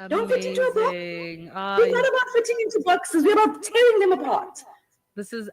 Don't fit into a box. Amazing. We're not about fitting into boxes. We're about tearing them apart. This is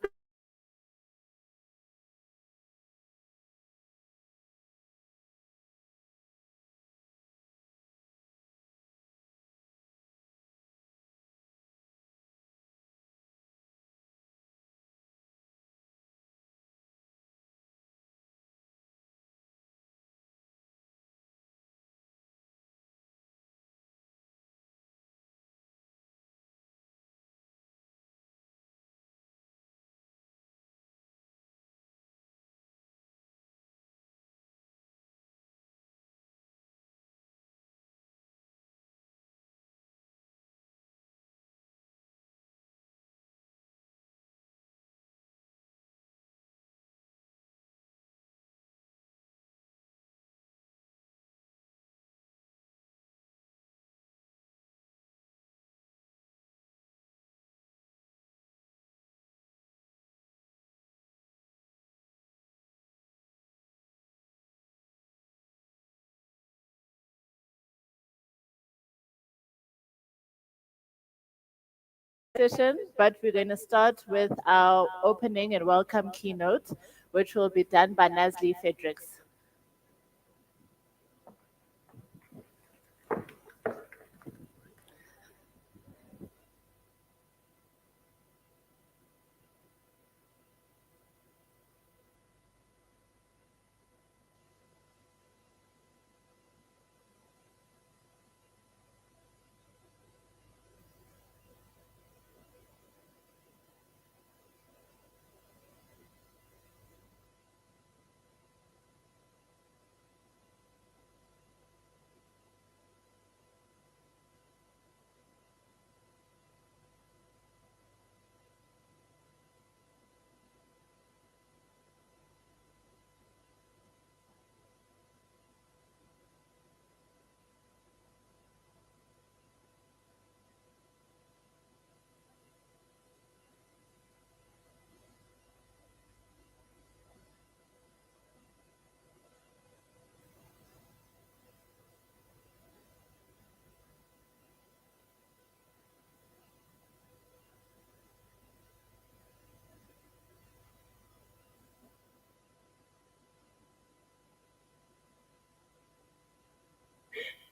session, but we're going to start with our opening and welcome keynote, which will be done by Nasli Fredericks.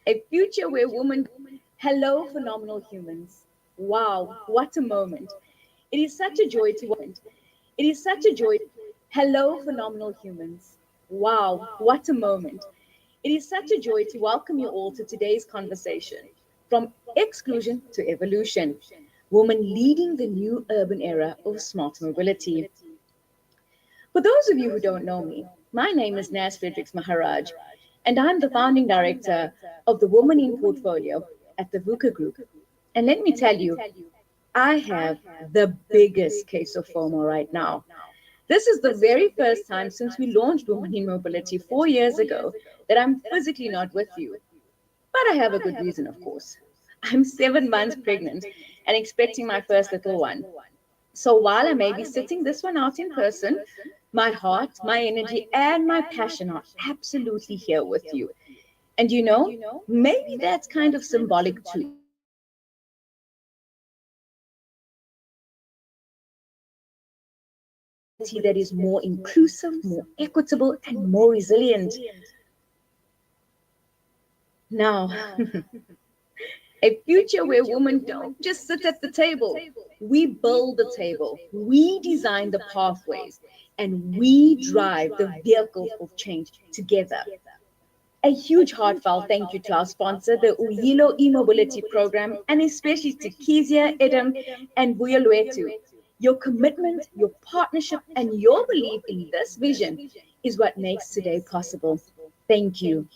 A future where women, hello, phenomenal humans. Wow, what a moment. It is such a joy to It is such a joy. Hello, phenomenal humans. Wow, what a moment. It is such a joy to welcome you all to today's conversation. From exclusion to evolution, women leading the new urban era of smart mobility. For those of you who don't know me, my name is Nas Fredericks Maharaj, and I'm the founding director of the WomenIn portfolio at the VUCA Group. And let me tell you, I have the biggest case of FOMO right now. This is the very first time since we launched Women in Mobility 4 years ago that I'm physically not with you. But I have a good reason, of course. I'm 7 months pregnant and expecting my first little one. So while I may be sitting this one out in person, my heart, my energy, and my passion are absolutely here with you. And maybe that's kind of symbolic too. That is more inclusive, more equitable, and more resilient. Now, a future where women don't just sit at the table. We build the table, we design the pathways, and we drive the vehicles of change together. A huge heartfelt thank you to our sponsor, the Uyilo e-mobility program, and especially to Kezia, Edem, and Buyalwetu. Your commitment, your partnership, and your belief in this vision is what makes today possible. Thank you.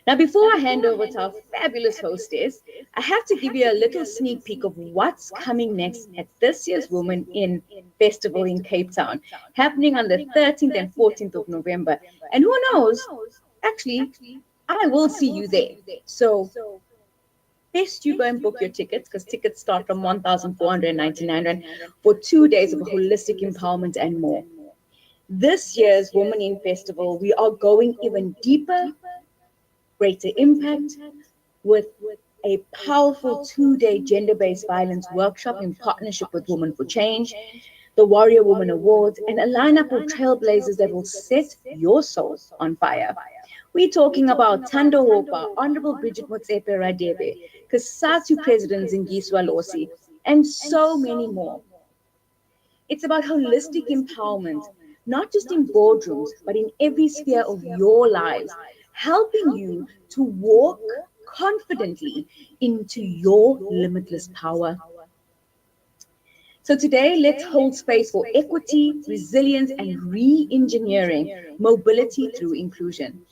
Now, before I hand over to our fabulous hostess, I have to give you a little sneak peek of what's coming next at this year's Women in Festival in Cape Town, happening on the 13th and 14th of November. And who knows, actually, I will see you there. So, best you go and book your tickets because tickets start from 1,499 Rand for 2 days of holistic empowerment and more. This year's Women in Festival, we are going even deeper, greater impact with a powerful 2-day gender based violence workshop in partnership with Women for Change, the Warrior Woman Awards, and a lineup of trailblazers that will set your soul on fire. We're talking about Tando Wopa, Honorable Bridget Motsepe Radebe, Kasatu President Zingiswa Losi, and so many more. It's about holistic empowerment, not just in boardrooms, but in every sphere of your lives, helping you to walk confidently into your limitless power. So today, let's hold space for equity, resilience, and re-engineering mobility through inclusion.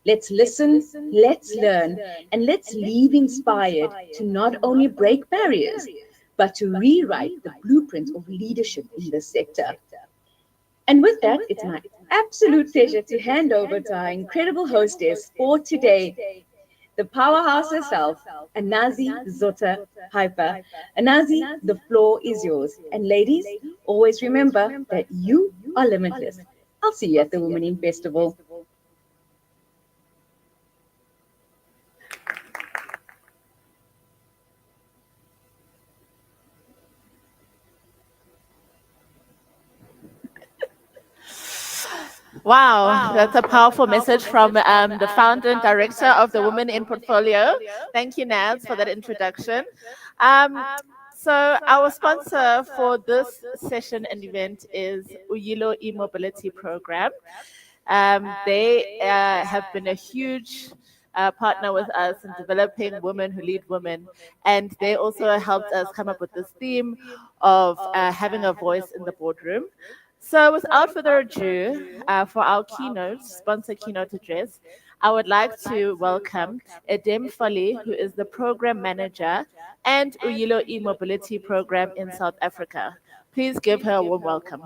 Let's listen, let's learn, and let's leave inspired to not only break barriers, but to rewrite the blueprint of leadership in this sector. And with that, it's my absolute pleasure to hand over to our incredible hostess for today, the powerhouse herself, Anazi Zota Hyper. Anazi, the floor is yours. And ladies, always remember that you are limitless. I'll see you at the Women in Festival. Wow, that's a powerful message from the founder and director of the Women in Portfolio. Thank you, Naz, for that introduction. Um, so our sponsor for this session and event is Uyilo e-mobility program. They have been a huge partner with us in developing women who lead women, and they also helped us come up with this theme of having a voice in the boardroom. So, without further ado, for our keynote, sponsor keynote address, I would like to welcome Edem Fali, who is the program manager and Uyilo e-mobility program in South Africa. Please give her a warm welcome.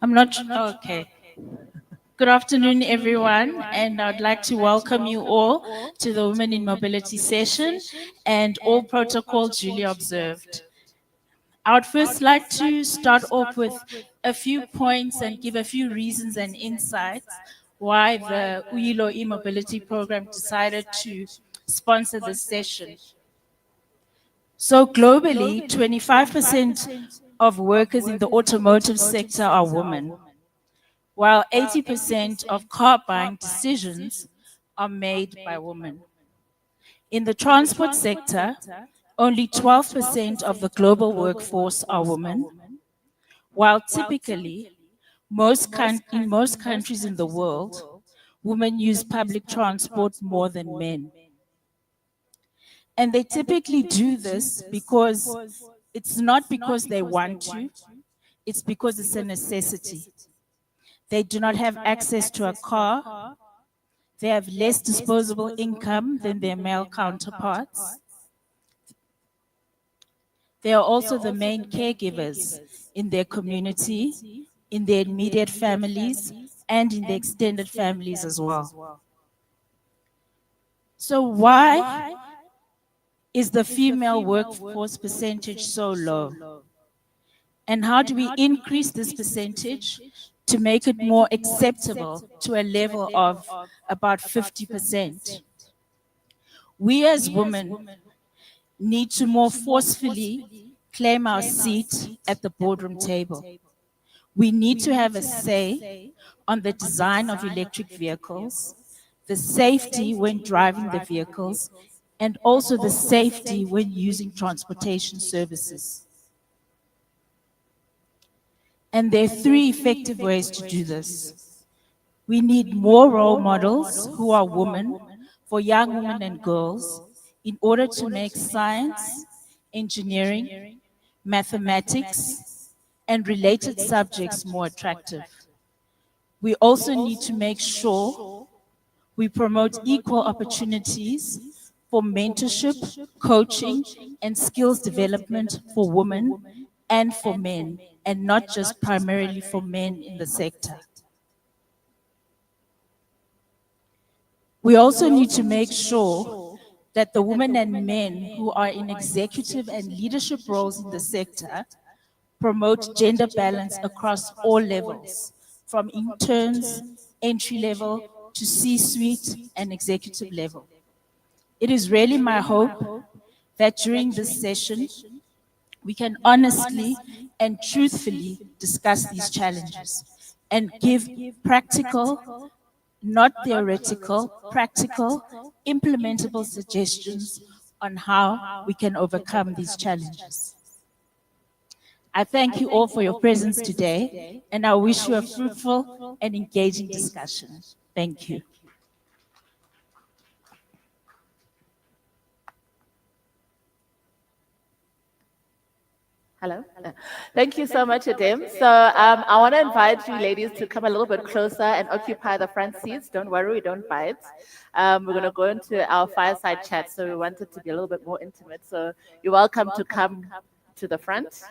I'm not okay. Good afternoon, everyone, and I'd like to welcome you all to the Women in Mobility session and all protocols duly observed. I would first like to start off with a few points and give a few reasons and insights why the Uyilo e-mobility program decided to sponsor this session. So globally, 25% of workers in the automotive sector are women, while 80% of car buying decisions are made by women. In the transport sector, only 12% of the global workforce are women, while typically in most countries in the world, women use public transport more than men. And they typically do this because it's not because they want to, it's because it's a necessity. They do not have access to a car. They have less disposable income than their male counterparts. They are also the main caregivers in their community, in their immediate families, and in the extended families as well. So why is the female workforce percentage so low? And how do we increase this percentage to make it more acceptable to a level of about 50%? We as women need to more forcefully claim our seat at the boardroom table. We need to have a say on the design of electric vehicles, the safety when driving the vehicles, and also the safety when using transportation services. And there are three effective ways to do this. We need more role models who are women for young women and girls in order to make science, engineering, mathematics, and related subjects more attractive. We also need to make sure we promote equal opportunities for mentorship, coaching, and skills development for women and for men, and not just primarily for men in the sector. We also need to make sure that the women and men who are in executive and leadership roles in the sector promote gender balance across all levels, from interns, entry level, to C-suite and executive level. It is really my hope that during this session, we can honestly and truthfully discuss these challenges and give practical, not theoretical, practical, implementable suggestions on how we can overcome these challenges. I thank you all for your presence today, and I wish you a fruitful and engaging discussion. Thank you. Hello. Thank you so much, Adem. So I want to invite you ladies to come a little bit closer and occupy the front seats. Don't worry, we don't bite. We're going to go into our fireside chat, so we want it to be a little bit more intimate. So you're welcome to come to the front.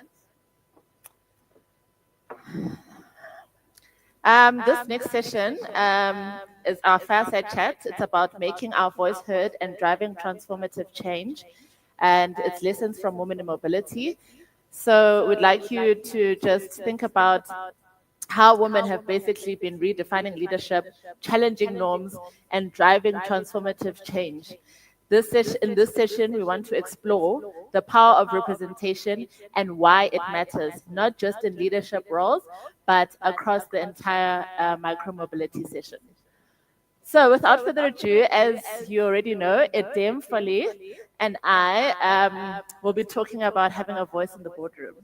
This next session is our fireside chat. It's about making our voice heard and driving transformative change, and it's lessons from women in mobility. So we'd like you to just think about how women have basically been redefining leadership, challenging norms, and driving transformative change. In this session, we want to explore the power of representation and why it matters, not just in leadership roles, but across the entire micromobility session. So without further ado, as you already know, Edem Fali and I will be talking about having a voice in the boardroom.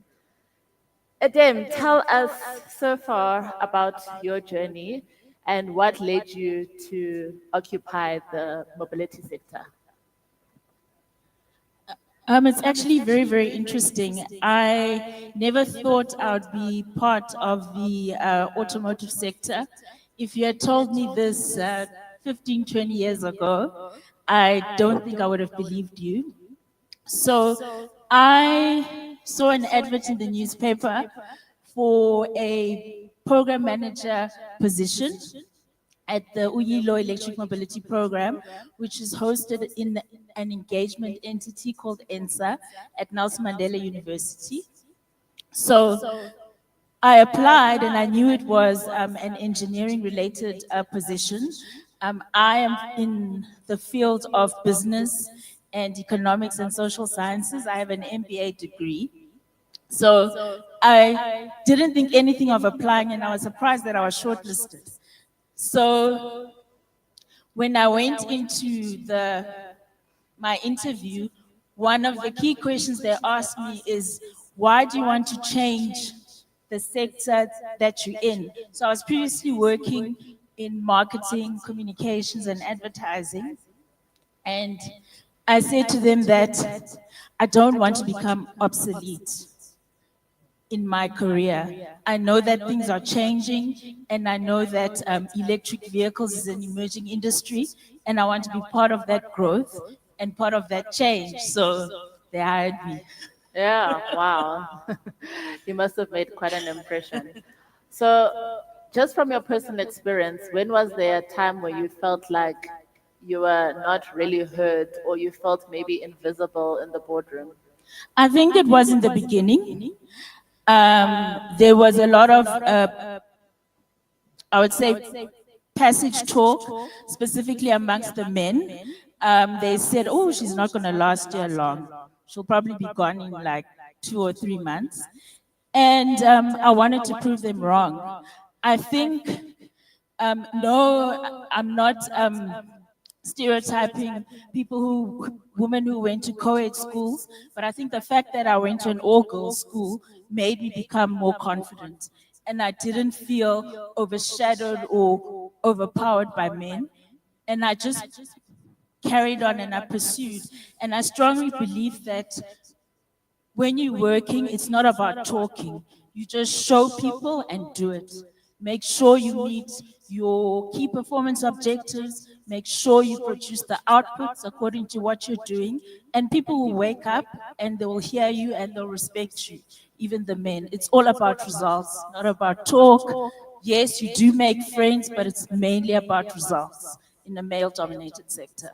Edem, tell us so far about your journey and what led you to occupy the mobility sector. It's actually very, very interesting. I never thought I'd be part of the automotive sector. If you had told me this 15, 20 years ago, I don't think I would have believed you. So I saw an advert in the newspaper for a program manager position at the Uyilo Electric Mobility Program, which is hosted in an engagement entity called ENSA at Nelson Mandela University. So I applied and I knew it was an engineering related position. I am in the field of business and economics and social sciences. I have an MBA degree. So I didn't think anything of applying, and I was surprised that I was shortlisted. So when I went into my interview, one of the key questions they asked me is, why do you want to change the sector that you're in? So I was previously working in marketing, communications, and advertising. And I said to them that I don't want to become obsolete in my career. I know that things are changing, and I know that electric vehicles is an emerging industry, and I want to be part of that growth and part of that change. So they hired me. Yeah, wow. You must have made quite an impression. So, just from your personal experience, when was there a time where you felt like you were not really heard or you felt maybe invisible in the boardroom? I think it was in the beginning. There was a lot of, I would say, passage talk, specifically amongst the men. They said, oh, she's not going to last here long. She'll probably be gone in like 2 or 3 months. And I wanted to prove them wrong. I think, no, I'm not stereotyping women who went to co-ed schools, but I think the fact that I went to an all-girls school made me become more confident. And I didn't feel overshadowed or overpowered by men. And I just carried on and I pursued. And I strongly believe that when you're working, it's not about talking. You just show people and do it. Make sure you meet your key performance objectives. Make sure you produce the outputs according to what you're doing. And people will wake up and they will hear you and they'll respect you, even the men. It's all about results, not about talk. Yes, you do make friends, but it's mainly about results in a male dominated sector.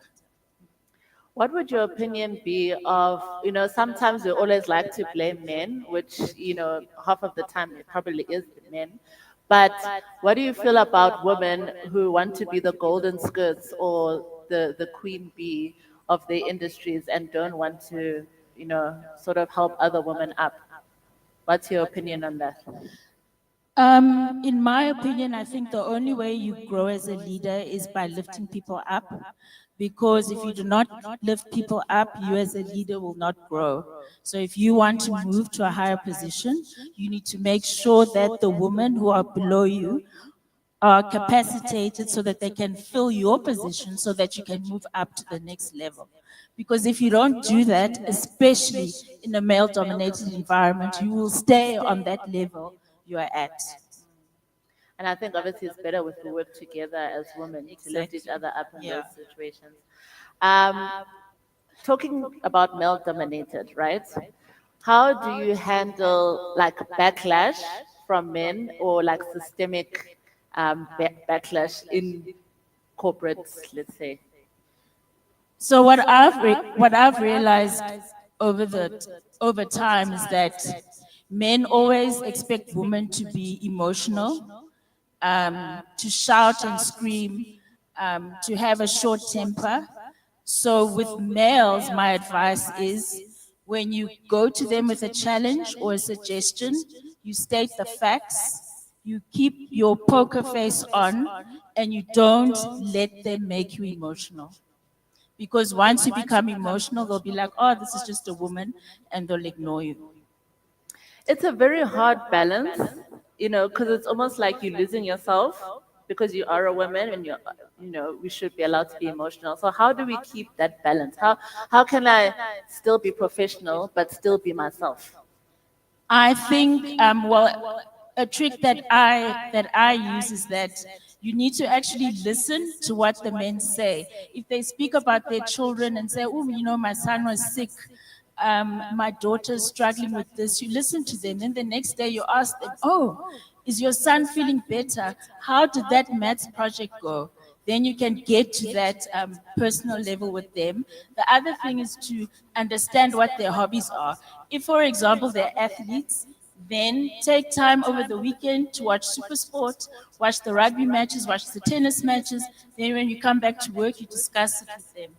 What would your opinion be of, sometimes we always like to blame men, which, half of the time it probably is the men. But what do you feel about women who want to be the golden skirts or the queen bee of their industries and don't want to, sort of help other women up? What's your opinion on that? In my opinion, I think the only way you grow as a leader is by lifting people up. Because if you do not lift people up, you as a leader will not grow. So if you want to move to a higher position, you need to make sure that the women who are below you are capacitated so that they can fill your position so that you can move up to the next level. Because if you don't do that, especially in a male dominated environment, you will stay on that level you are at. And I think obviously it's better if we work together as women to lift each other up in those situations. Talking about male dominated, right? How do you handle like backlash from men or like systemic backlash in corporates, let's say? So what I've realized over time is that men always expect women to be emotional, to shout and scream, to have a short temper. So with males, my advice is when you go to them with a challenge or a suggestion, you state the facts, you keep your poker face on, and you don't let them make you emotional. Because once you become emotional, they'll be like, oh, this is just a woman, and they'll ignore you. It's a very hard balance, because it's almost like you're losing yourself because you are a woman and we should be allowed to be emotional. So how do we keep that balance? How can I still be professional but still be myself? I think, a trick that I use is that you need to actually listen to what the men say. If they speak about their children and say, oh, my son was sick, my daughter's struggling with this, you listen to them. Then the next day you ask them, oh, is your son feeling better? How did that maths project go? Then you can get to that personal level with them. The other thing is to understand what their hobbies are. If, for example, they're athletes, then take time over the weekend to watch super sport, watch the rugby matches, watch the tennis matches. Then when you come back to work, you discuss it with them.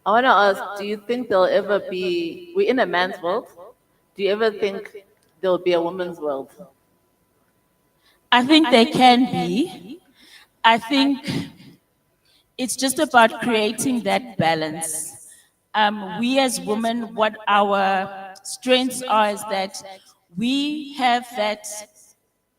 I want to ask, do you think there'll ever be, we're in a man's world, do you ever think there'll be a woman's world? I think there can be. I think it's just about creating that balance. We as women, what our strengths are is that we have that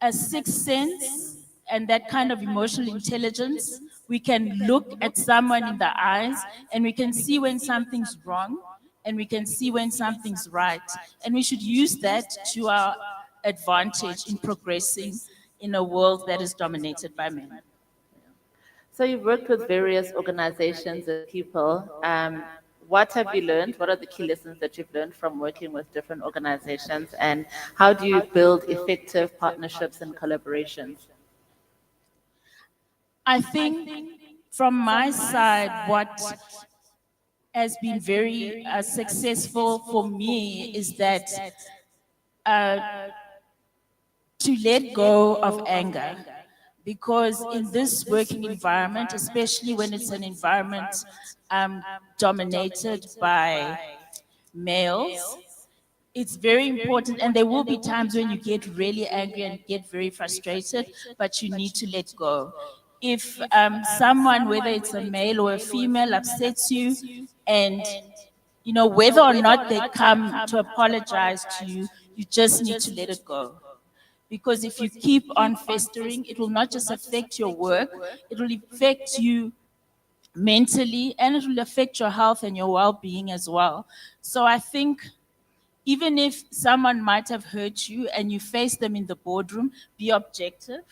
a sixth sense and that kind of emotional intelligence. We can look at someone in the eyes and we can see when something's wrong and we can see when something's right. And we should use that to our advantage in progressing in a world that is dominated by men. So you've worked with various organizations and people. What have you learned? What are the key lessons that you've learned from working with different organizations? And how do you build effective partnerships and collaborations? I think from my side, what has been very successful for me is that to let go of anger. Because in this working environment, especially when it's an environment dominated by males, it's very important, and there will be times when you get really angry and get very frustrated, but you need to let go. If someone, whether it's a male or a female, upsets you, and whether or not they come to apologize to you, you just need to let it go. Because if you keep on festering, it will not just affect your work, it will affect you mentally, and it will affect your health and your well-being as well. So I think even if someone might have hurt you and you face them in the boardroom, be objective,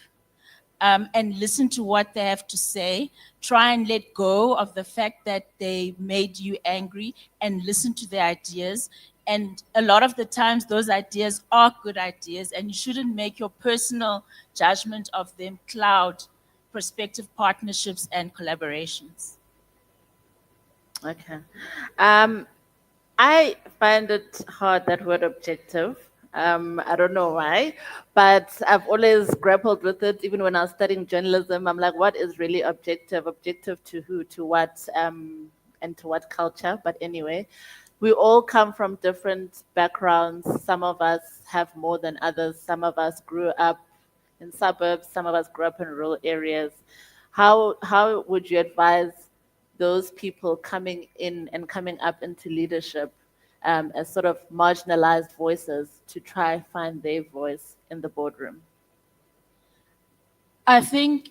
and listen to what they have to say. Try and let go of the fact that they made you angry and listen to their ideas. And a lot of the times, those ideas are good ideas, and you shouldn't make your personal judgment of them cloud prospective partnerships and collaborations. Okay. I find it hard, that word objective. I don't know why, but I've always grappled with it. Even when I was studying journalism, I'm like, what is really objective? Objective to who, to what, and to what culture? But anyway, we all come from different backgrounds. Some of us have more than others. Some of us grew up in suburbs. Some of us grew up in rural areas. How would you advise those people coming in and coming up into leadership, as sort of marginalized voices, to try find their voice in the boardroom? I think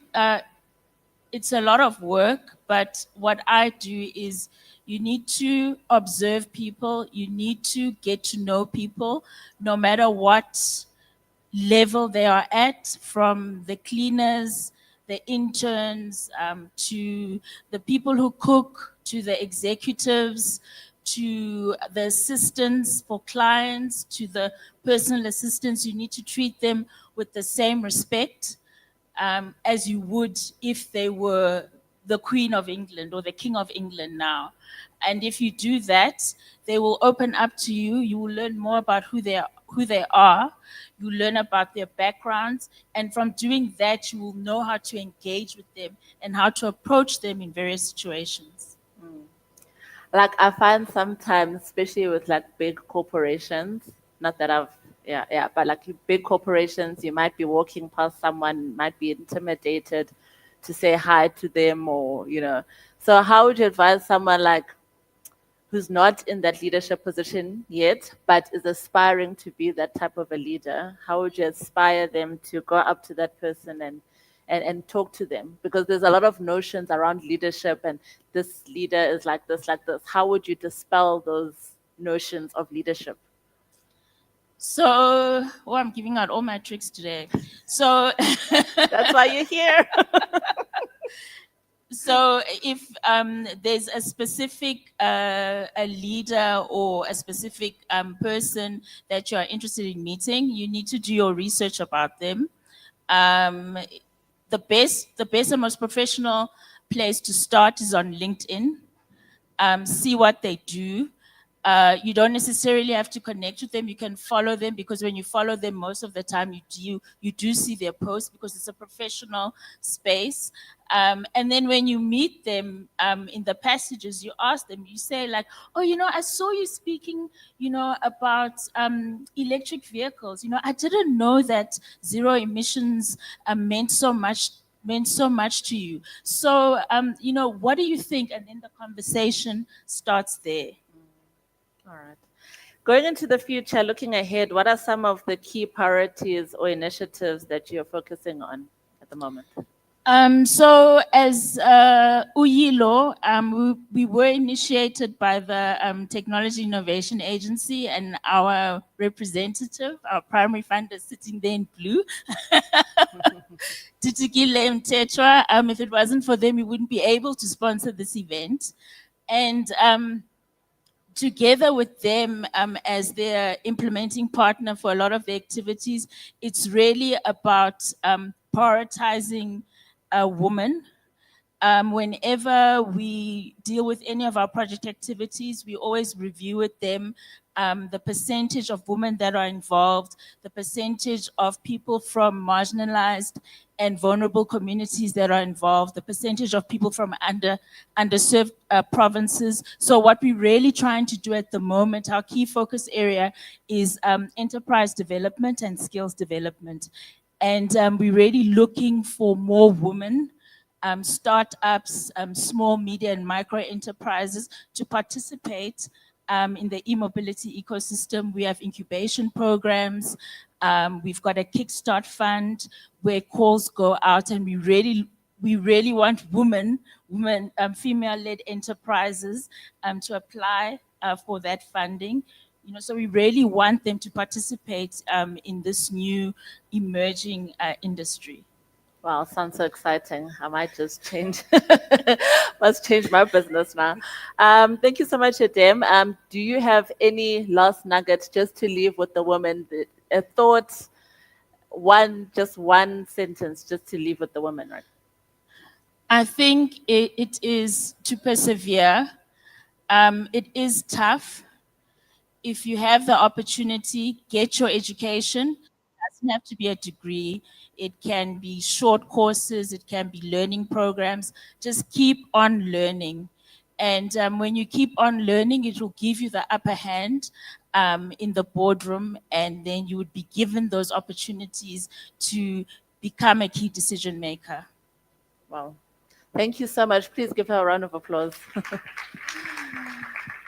it's a lot of work, but what I do is you need to observe people, you need to get to know people, no matter what level they are at, from the cleaners, the interns, to the people who cook, to the executives, to the assistants for clients, to the personal assistants. You need to treat them with the same respect as you would if they were the Queen of England or the King of England now. And if you do that, they will open up to you. You will learn more about who they are. You learn about their backgrounds. And from doing that, you will know how to engage with them and how to approach them in various situations. Like, I find sometimes, especially with like big corporations, not that I've, yeah, but like big corporations, you might be walking past someone, might be intimidated to say hi to them, or, So how would you advise someone like who's not in that leadership position yet, but is aspiring to be that type of a leader? How would you inspire them to go up to that person and talk to them? Because there's a lot of notions around leadership, and this leader is like this, like this. How would you dispel those notions of leadership? So, I'm giving out all my tricks today. So that's why you're here. So if there's a specific a leader or a specific person that you are interested in meeting, you need to do your research about them. The best and most professional place to start is on LinkedIn. See what they do. You don't necessarily have to connect with them. You can follow them, because when you follow them, most of the time you do see their posts, because it's a professional space. And then when you meet them in the passages, you ask them, you say like, oh, I saw you speaking, about electric vehicles. I didn't know that zero emissions meant so much to you. So, what do you think? And then the conversation starts there. All right. Going into the future, looking ahead, what are some of the key priorities or initiatives that you're focusing on at the moment? So as Uyilo, we were initiated by the Technology Innovation Agency, and our representative, our primary funder, sitting there in blue, Titikile Mtetwa. If it wasn't for them, we wouldn't be able to sponsor this event. And together with them, as their implementing partner for a lot of the activities, it's really about prioritizing a woman. Whenever we deal with any of our project activities, we always review with them the percentage of women that are involved, the percentage of people from marginalized and vulnerable communities that are involved, the percentage of people from underserved provinces. So what we're really trying to do at the moment, our key focus area is enterprise development and skills development. And we're really looking for more women, startups, small, medium, and micro enterprises to participate in the e-mobility ecosystem. We have incubation programs. We've got a Kickstart fund where calls go out, and we really want women, female-led enterprises to apply for that funding. So we really want them to participate in this new emerging industry. Wow, sounds so exciting. I might just change, must change my business now. Thank you so much, Adem. Do you have any last nuggets just to leave with the women? A thought, just one sentence, just to leave with the women, right? I think it is to persevere. It is tough. If you have the opportunity, get your education. It doesn't have to be a degree. It can be short courses. It can be learning programs. Just keep on learning. And when you keep on learning, it will give you the upper hand in the boardroom. And then you would be given those opportunities to become a key decision maker. Wow. Thank you so much. Please give her a round of applause.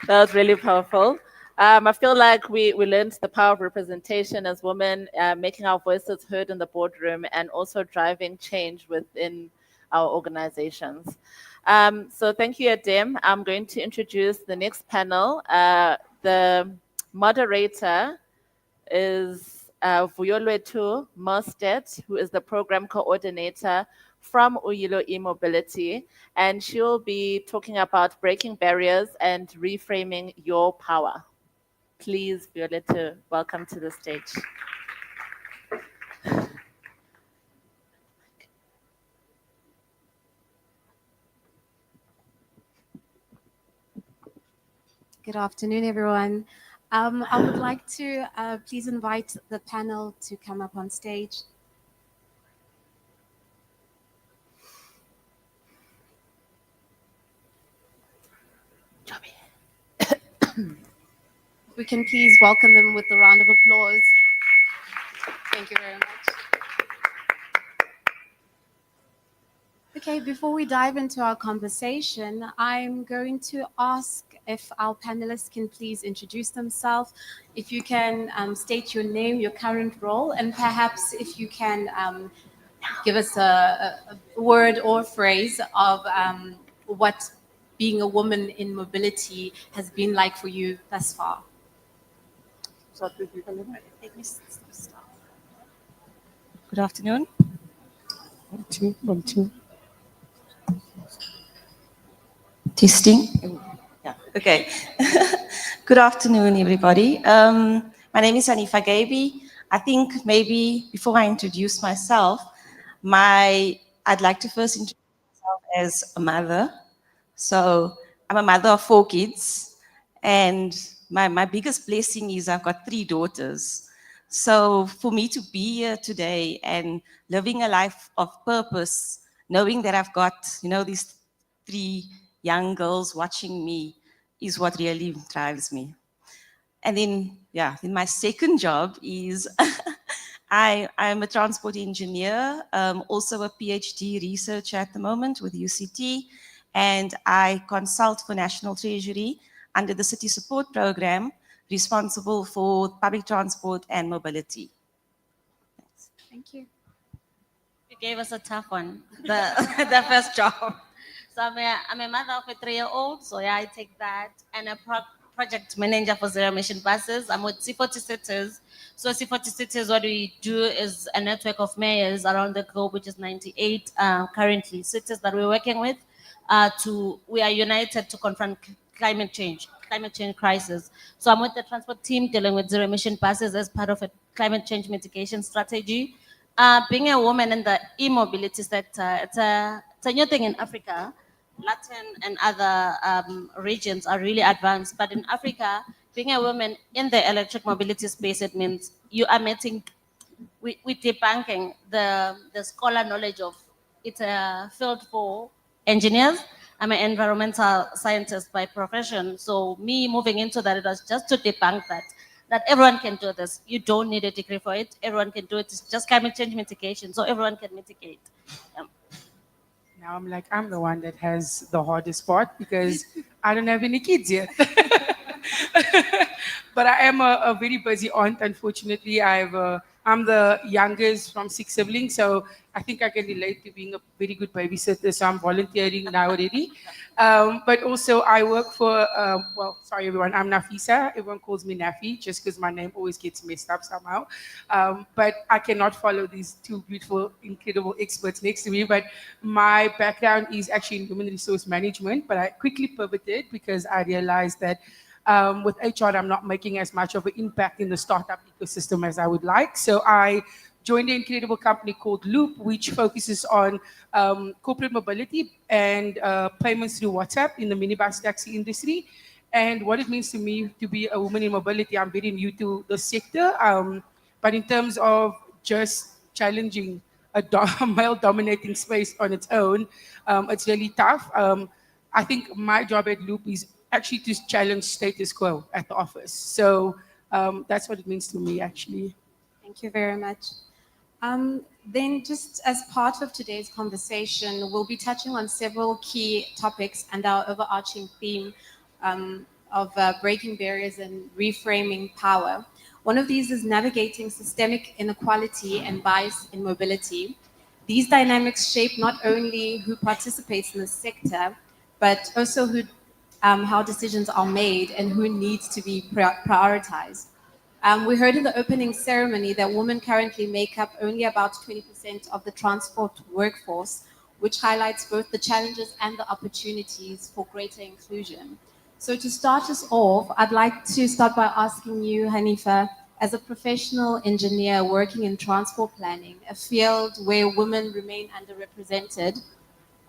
That was really powerful. I feel like we learned the power of representation as women, making our voices heard in the boardroom, and also driving change within our organizations. So thank you, Adem. I'm going to introduce the next panel. The moderator is Vuyolwetu Mostet, who is the program coordinator from Uyilo eMobility, and she'll be talking about breaking barriers and reframing your power. Please, Violetta, welcome to the stage. Good afternoon, everyone. I would like to please invite the panel to come up on stage. We can please welcome them with a round of applause. Thank you very much. Okay, before we dive into our conversation, I'm going to ask if our panelists can please introduce themselves. If you can state your name, your current role, and perhaps if you can give us a word or phrase of what being a woman in mobility has been like for you thus far. Good afternoon. Testing. Yeah. Okay. Good afternoon, everybody. My name is Hanifa Gaby. I think maybe before I introduce myself, I'd like to first introduce myself as a mother. So I'm a mother of 4 kids, and my biggest blessing is I've got 3 daughters. So for me to be here today and living a life of purpose, knowing that I've got, these 3 young girls watching me is what really drives me. And then, then my second job is I'm a transport engineer, also a PhD researcher at the moment with UCT, and I consult for National Treasury under the City Support Program, responsible for public transport and mobility. Thanks. Thank you. You gave us a tough one, the first job. So I'm a mother of a 3-year-old, so I take that, and a project manager for zero emission buses. I'm with C40 cities. So C40 cities, what we do is a network of mayors around the globe, which is 98 currently cities that we're working with. We are united to confront climate change crisis. So I'm with the transport team dealing with zero emission buses as part of a climate change mitigation strategy. Being a woman in the e-mobility sector, it's a new thing in Africa. Latin and other regions are really advanced, but in Africa, being a woman in the electric mobility space, it means you are meeting, we're debunking the scholar knowledge of it's a field for engineers. I'm an environmental scientist by profession, so me moving into that, it was just to debunk that everyone can do this. You don't need a degree for it. Everyone can do it. It's just climate change mitigation, so everyone can mitigate. Now I'm the one that has the hardest part because I don't have any kids yet. But I am a very busy aunt. Unfortunately, I have I'm the youngest from 6 siblings, so I think I can relate to being a very good babysitter. So I'm volunteering now already. But also I work for, well, sorry everyone, I'm Nafisa. Everyone calls me Nafi just because my name always gets messed up somehow. But I cannot follow these two beautiful, incredible experts next to me. But my background is actually in human resource management, but I quickly pivoted because I realized that with HR, I'm not making as much of an impact in the startup ecosystem as I would like. So I joined an incredible company called Loop, which focuses on corporate mobility and payments through WhatsApp in the minibus taxi industry. And what it means to me to be a woman in mobility, I'm very new to the sector. But in terms of just challenging a male dominating space on its own, it's really tough. I think my job at Loop is actually to challenge status quo at the office. So that's what it means to me, actually. Thank you very much. Then, just as part of today's conversation, we'll be touching on several key topics and our overarching theme of breaking barriers and reframing power. One of these is navigating systemic inequality and bias in mobility. These dynamics shape not only who participates in the sector, but also how decisions are made and who needs to be prioritized. We heard in the opening ceremony that women currently make up only about 20% of the transport workforce, which highlights both the challenges and the opportunities for greater inclusion. So to start us off, I'd like to start by asking you, Hanifa, as a professional engineer working in transport planning, a field where women remain underrepresented,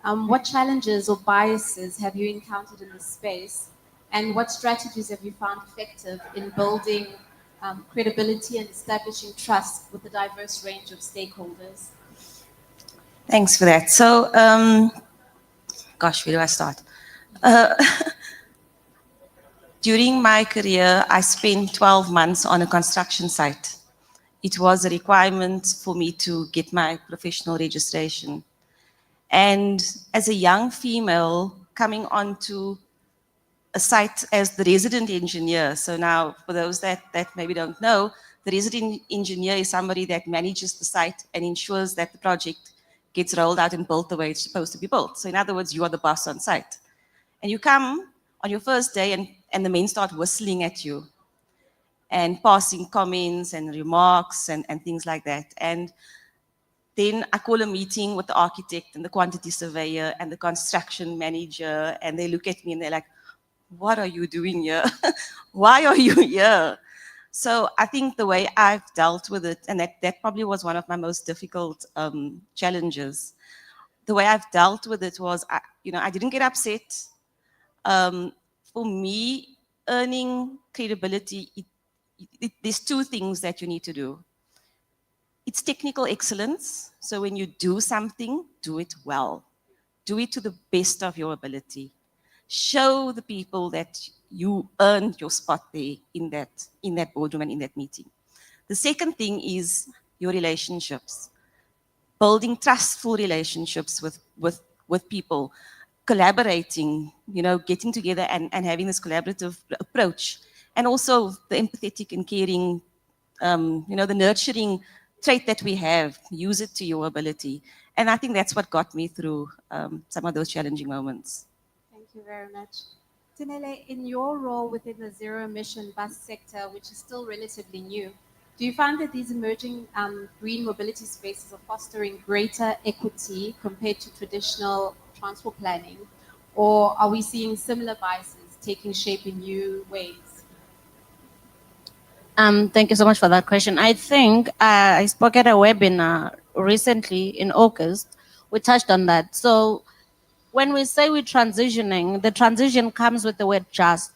what challenges or biases have you encountered in this space? And what strategies have you found effective in building credibility and establishing trust with a diverse range of stakeholders? Thanks for that. So, gosh, where do I start? During my career, I spent 12 months on a construction site. It was a requirement for me to get my professional registration. And as a young female coming onto a site as the resident engineer, so now for those that maybe don't know, the resident engineer is somebody that manages the site and ensures that the project gets rolled out and built the way it's supposed to be built. So in other words, you are the boss on site. And you come on your first day and the men start whistling at you and passing comments and remarks and things like that. And then I call a meeting with the architect and the quantity surveyor and the construction manager, and they look at me and they're like, what are you doing here? Why are you here? So I think the way I've dealt with it, and that probably was one of my most difficult challenges. The way I've dealt with it was, I didn't get upset. For me, earning credibility, there's two things that you need to do. It's technical excellence. So when you do something, do it well. Do it to the best of your ability. Show the people that you earned your spot there in that boardroom and in that meeting. The second thing is your relationships. Building trustful relationships with people, collaborating, getting together and having this collaborative approach. And also the empathetic and caring, the nurturing trait that we have, use it to your ability. And I think that's what got me through some of those challenging moments. Thank you very much. Tinele, in your role within the zero-emission bus sector, which is still relatively new, do you find that these emerging green mobility spaces are fostering greater equity compared to traditional transport planning? Or are we seeing similar biases taking shape in new ways? Thank you so much for that question. I think I spoke at a webinar recently in August. We touched on that. So when we say we're transitioning, the transition comes with the word just.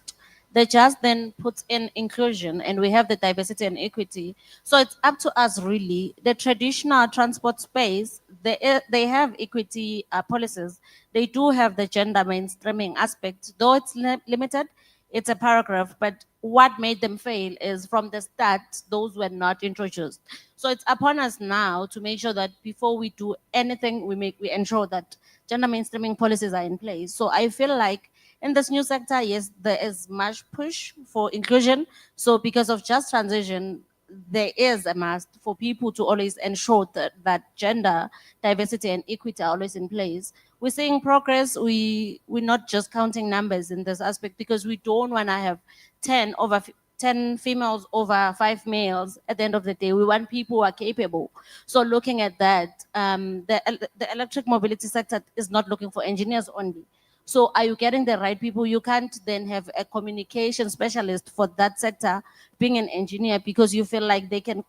The just then puts in inclusion, and we have the diversity and equity. So it's up to us really. The traditional transport space, they have equity policies. They do have the gender mainstreaming aspect, though it's limited. It's a paragraph, but what made them fail is from the start, those were not introduced. So it's upon us now to make sure that before we do anything, we ensure that gender mainstreaming policies are in place. So I feel like in this new sector, yes, there is much push for inclusion. So because of just transition, there is a must for people to always ensure that gender diversity and equity are always in place. We're seeing progress. We're not just counting numbers in this aspect, because we don't want to have 10 females over 5 males at the end of the day. We want people who are capable. So looking at that, the electric mobility sector is not looking for engineers only. So are you getting the right people? You can't then have a communication specialist for that sector being an engineer, because you feel like they can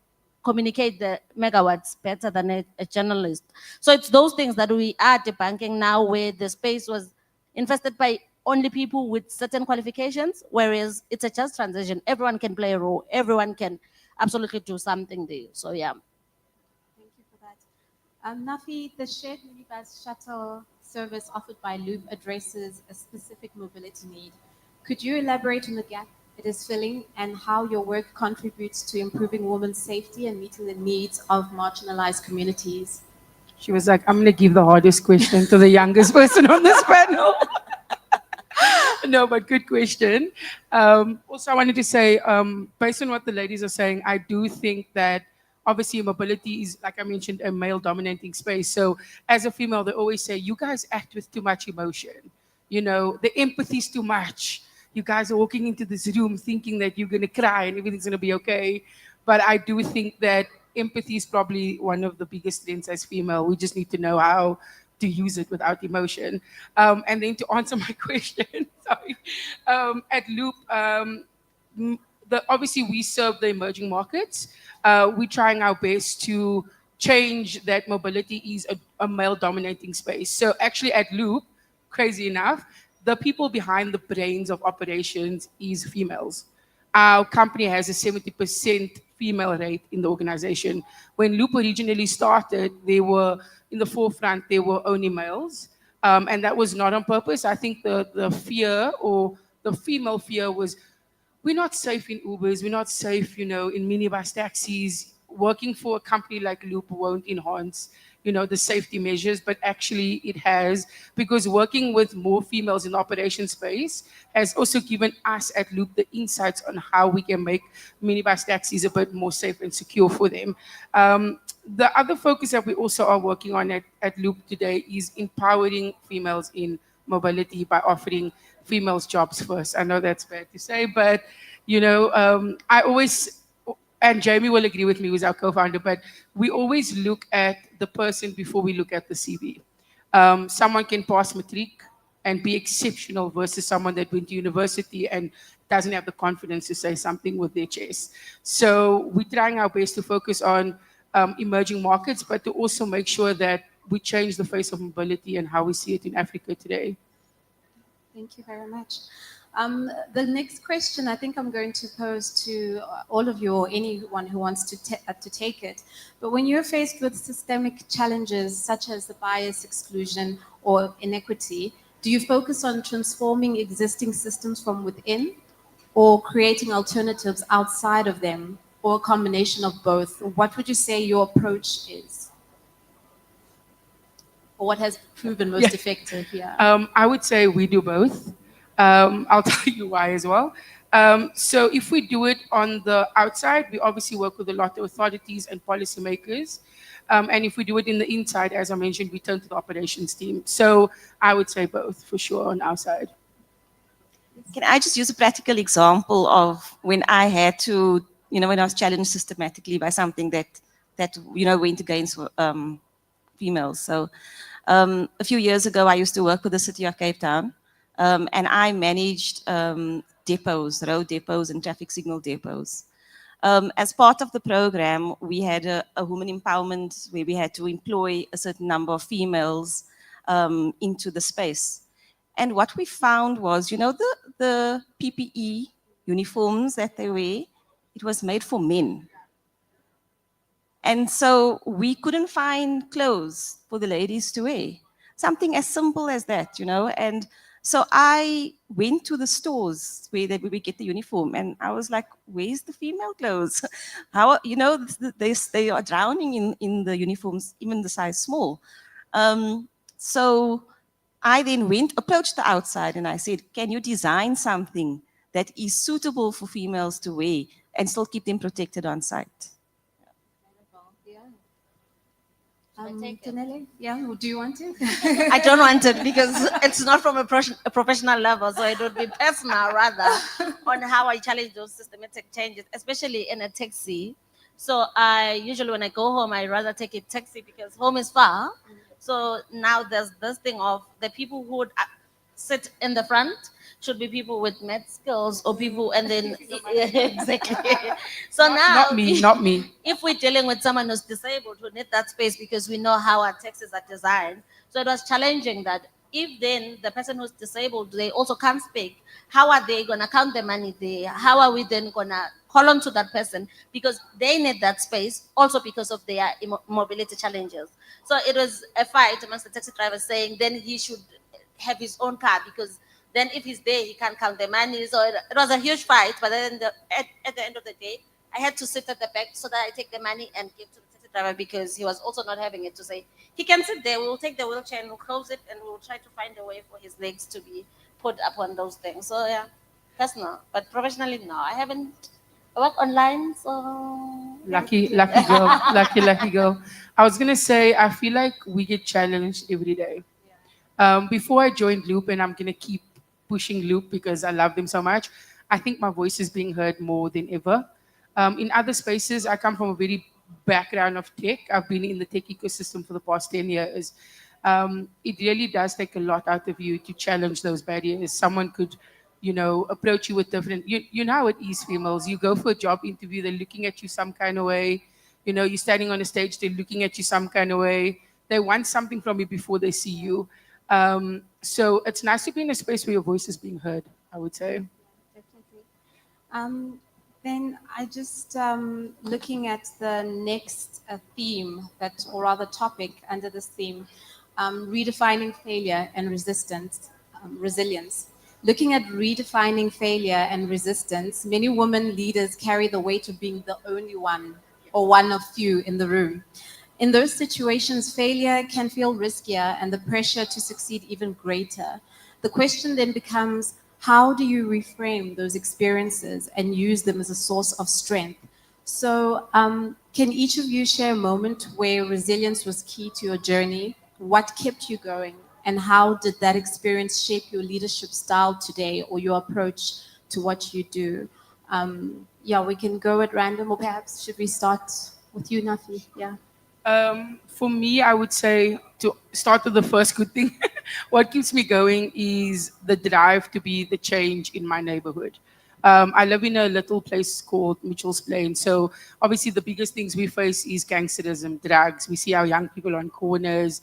communicate the megawatts better than a journalist. So it's those things that we are debunking now, where the space was infested by only people with certain qualifications, whereas it's a just transition. Everyone can play a role. Everyone can absolutely do something there. So yeah. Thank you for that. Nafi, the shared minibus shuttle service offered by Loop addresses a specific mobility need. Could you elaborate on the gap it is filling and how your work contributes to improving women's safety and meeting the needs of marginalized communities? She was like, I'm going to give the hardest question to the youngest person on this panel. No, but good question. Also, I wanted to say, based on what the ladies are saying, I do think that obviously mobility is, like I mentioned, a male dominating space. So as a female, they always say, you guys act with too much emotion. You know, the empathy is too much. You guys are walking into this room thinking that you're going to cry and everything's going to be okay. But I do think that empathy is probably one of the biggest strengths as female. We just need to know how to use it without emotion. And then to answer my question, sorry, at Loop, obviously we serve the emerging markets. We're trying our best to change that mobility is a male dominating space. So actually at Loop, crazy enough, the people behind the brains of operations is females. Our company has a 70% female rate in the organization. When Loop originally started, they were in the forefront, they were only males. And that was not on purpose. I think the fear, or the female fear, was we're not safe in Ubers, we're not safe, in minibus taxis. Working for a company like Loop won't enhance, the safety measures, but actually it has, because working with more females in the operation space has also given us at Loop the insights on how we can make minibus taxis a bit more safe and secure for them. The other focus that we also are working on at Loop today is empowering females in mobility by offering females jobs first. I know that's bad to say, but I always, and Jamie will agree with me, who's our co-founder, but we always look at the person before we look at the CV. Someone can pass matric and be exceptional versus someone that went to university and doesn't have the confidence to say something with their chest. So we're trying our best to focus on emerging markets, but to also make sure that we change the face of mobility and how we see it in Africa today. Thank you very much. The next question I think I'm going to pose to all of you, or anyone who wants to take it. But when you're faced with systemic challenges such as the bias, exclusion, or inequity, do you focus on transforming existing systems from within, or creating alternatives outside of them, or a combination of both? What would you say your approach is? Or what has proven most effective here? I would say we do both. I'll tell you why as well. So if we do it on the outside, we obviously work with a lot of authorities and policymakers. And if we do it in the inside, as I mentioned, we turn to the operations team. So I would say both for sure on our side. Can I just use a practical example of when I had to, when I was challenged systematically by something that went against females. So a few years ago, I used to work with the city of Cape Town. And I managed depots, road depots and traffic signal depots. As part of the program, we had a women empowerment where we had to employ a certain number of females into the space. And what we found was, the PPE uniforms that they wear, it was made for men. And so we couldn't find clothes for the ladies to wear. Something as simple as that, and so I went to the stores where we get the uniform, and I was like, where's the female clothes? How, they are drowning in the uniforms, even the size small. So I then approached the outside and I said, can you design something that is suitable for females to wear and still keep them protected on site. Tanele, yeah, do you want to? I don't want it because it's not from a professional level, so it would be personal rather on how I challenge those systematic changes, especially in a taxi. So I usually, when I go home, I rather take a taxi because home is far. So now there's this thing of the people who would sit in the front should be people with math skills or people, and then exactly. So now, Not me. if we're dealing with someone who's disabled who need that space because we know how our taxis are designed, so it was challenging that if then the person who's disabled, they also can't speak, how are they going to count the money there? How are we then going to call on to that person because they need that space also because of their mobility challenges? So it was a fight amongst the taxi drivers saying then he should have his own car because then if he's there, he can't count the money. So it was a huge fight. But then at the end of the day, I had to sit at the back so that I take the money and give to the taxi driver because he was also not having it to say, he can sit there, we'll take the wheelchair and we'll close it and we'll try to find a way for his legs to be put up on those things. So yeah, personal. But professionally, no, I haven't worked online, so... Lucky girl. Lucky girl. I was going to say, I feel like we get challenged every day. Before I joined Loop, and I'm going to keep pushing Loop because I love them so much, I think my voice is being heard more than ever. In other spaces, I come from a very background of tech. I've been in the tech ecosystem for the past 10 years. It really does take a lot out of you to challenge those barriers. Someone could, approach you with different, you know how it is, females. You go for a job interview, they're looking at you some kind of way. You're standing on a stage, they're looking at you some kind of way. They want something from you before they see you. So it's nice to be in a space where your voice is being heard, I would say. Definitely. Then I just looking at the next theme or rather topic under this theme, redefining failure and resilience. Looking at redefining failure and resistance, many women leaders carry the weight of being the only one or one of few in the room. In those situations, failure can feel riskier and the pressure to succeed even greater. The question then becomes, how do you reframe those experiences and use them as a source of strength? So can each of you share a moment where resilience was key to your journey? What kept you going? And how did that experience shape your leadership style today or your approach to what you do? Yeah, we can go at random, or perhaps should we start with you, Nafi? Yeah. For me, I would say to start with the first good thing, what keeps me going is the drive to be the change in my neighborhood. I live in a little place called Mitchell's Plain. So obviously the biggest things we face is gangsterism, drugs. We see our young people on corners.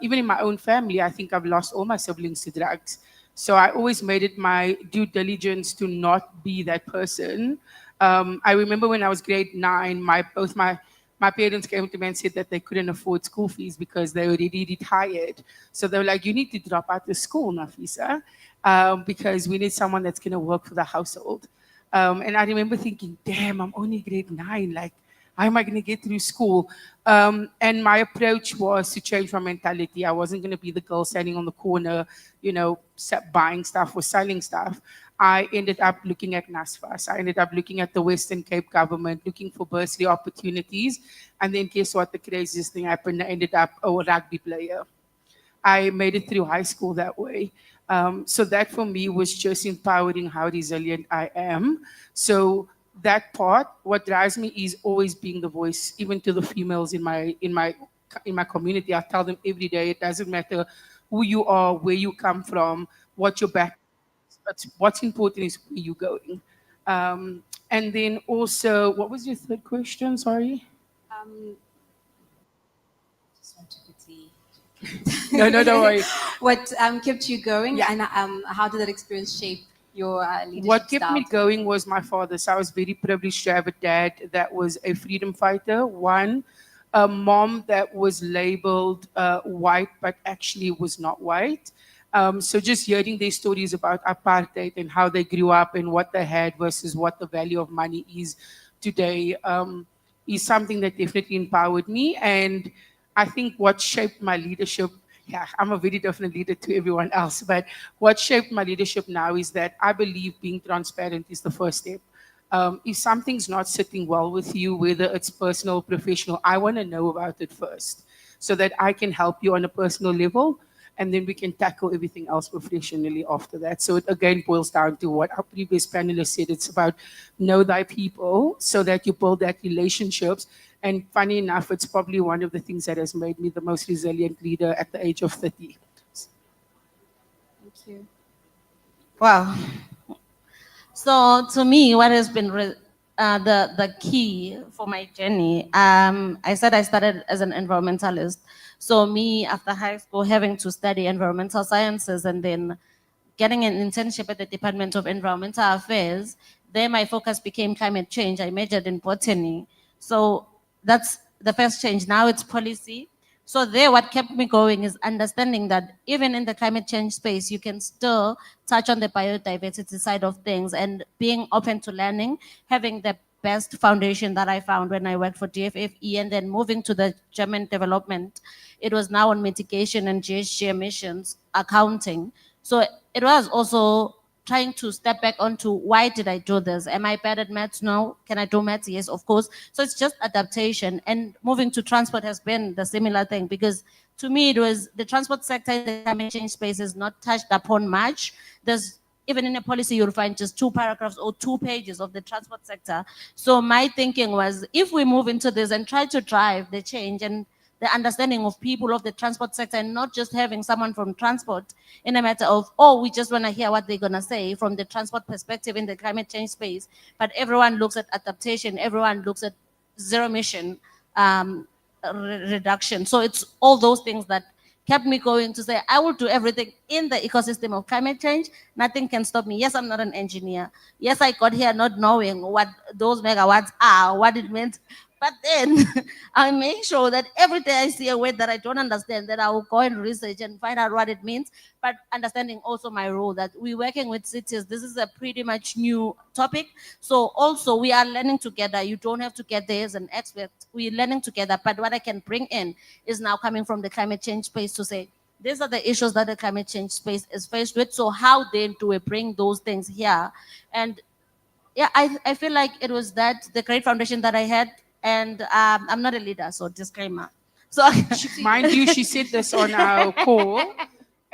Even in my own family, I think I've lost all my siblings to drugs. So I always made it my due diligence to not be that person. I remember when I was grade 9, both my parents came to me and said that they couldn't afford school fees because they already retired. So they were like, you need to drop out of school, Nafisa, because we need someone that's going to work for the household. And I remember thinking, damn, I'm only grade 9. Like, how am I going to get through school? And my approach was to change my mentality. I wasn't going to be the girl standing on the corner, buying stuff or selling stuff. I ended up looking at NASFAS. I ended up looking at the Western Cape government, looking for bursary opportunities. And then guess what? The craziest thing happened. I ended up a rugby player. I made it through high school that way. So that for me was just empowering how resilient I am. So that part, what drives me is always being the voice, even to the females in my community. I tell them every day, it doesn't matter who you are, where you come from, what your background. But what's important is where you're going. And then also, what was your third question? Sorry. Just want to quickly. No, don't worry. What kept you going, and how did that experience shape your leadership What kept style? me going was my father. So I was very privileged to have a dad that was a freedom fighter. One, a mom that was labeled white, but actually was not white. So just hearing their stories about apartheid and how they grew up and what they had versus what the value of money is today is something that definitely empowered me. And I think what shaped my leadership, I'm a very different leader to everyone else, but what shaped my leadership now is that I believe being transparent is the first step. If something's not sitting well with you, whether it's personal, professional, I want to know about it first so that I can help you on a personal level, and then we can tackle everything else professionally after that. So it again boils down to what our previous panelists said. It's about know thy people so that you build that relationships. And funny enough, it's probably one of the things that has made me the most resilient leader at the age of 30. Thank you. Wow. So to me, what has been the key for my journey, I said I started as an environmentalist. So me, after high school, having to study environmental sciences and then getting an internship at the Department of Environmental Affairs, there my focus became climate change. I majored in botany. So that's the first change. Now it's policy. So there, what kept me going is understanding that even in the climate change space, you can still touch on the biodiversity side of things and being open to learning, having the best foundation that I found when I worked for DFFE and then moving to the German development. It was now on mitigation and GHG emissions accounting. So it was also trying to step back onto why did I do this? Am I bad at maths? No. Can I do maths? Yes, of course. So it's just adaptation. And moving to transport has been the similar thing because to me it was the transport sector in the climate change space is not touched upon much. There's even in a policy you'll find just 2 paragraphs or 2 pages of the transport sector. So my thinking was if we move into this and try to drive the change and the understanding of people of the transport sector and not just having someone from transport in a matter of, oh, we just want to hear what they're going to say from the transport perspective in the climate change space. But everyone looks at adaptation, everyone looks at zero emission reduction. So it's all those things that kept me going to say, I will do everything in the ecosystem of climate change. Nothing can stop me. Yes, I'm not an engineer. Yes, I got here not knowing what those megawatts are, what it meant. But then I make sure that every day I see a word that I don't understand, that I will go and research and find out what it means. But understanding also my role that we're working with cities. This is a pretty much new topic. So also we are learning together. You don't have to get there as an expert. We're learning together. But what I can bring in is now coming from the climate change space to say, these are the issues that the climate change space is faced with. So how then do we bring those things here? And yeah, I feel like it was that the great foundation that I had, and I'm not a leader, so disclaimer. So Mind you, she said this on our call,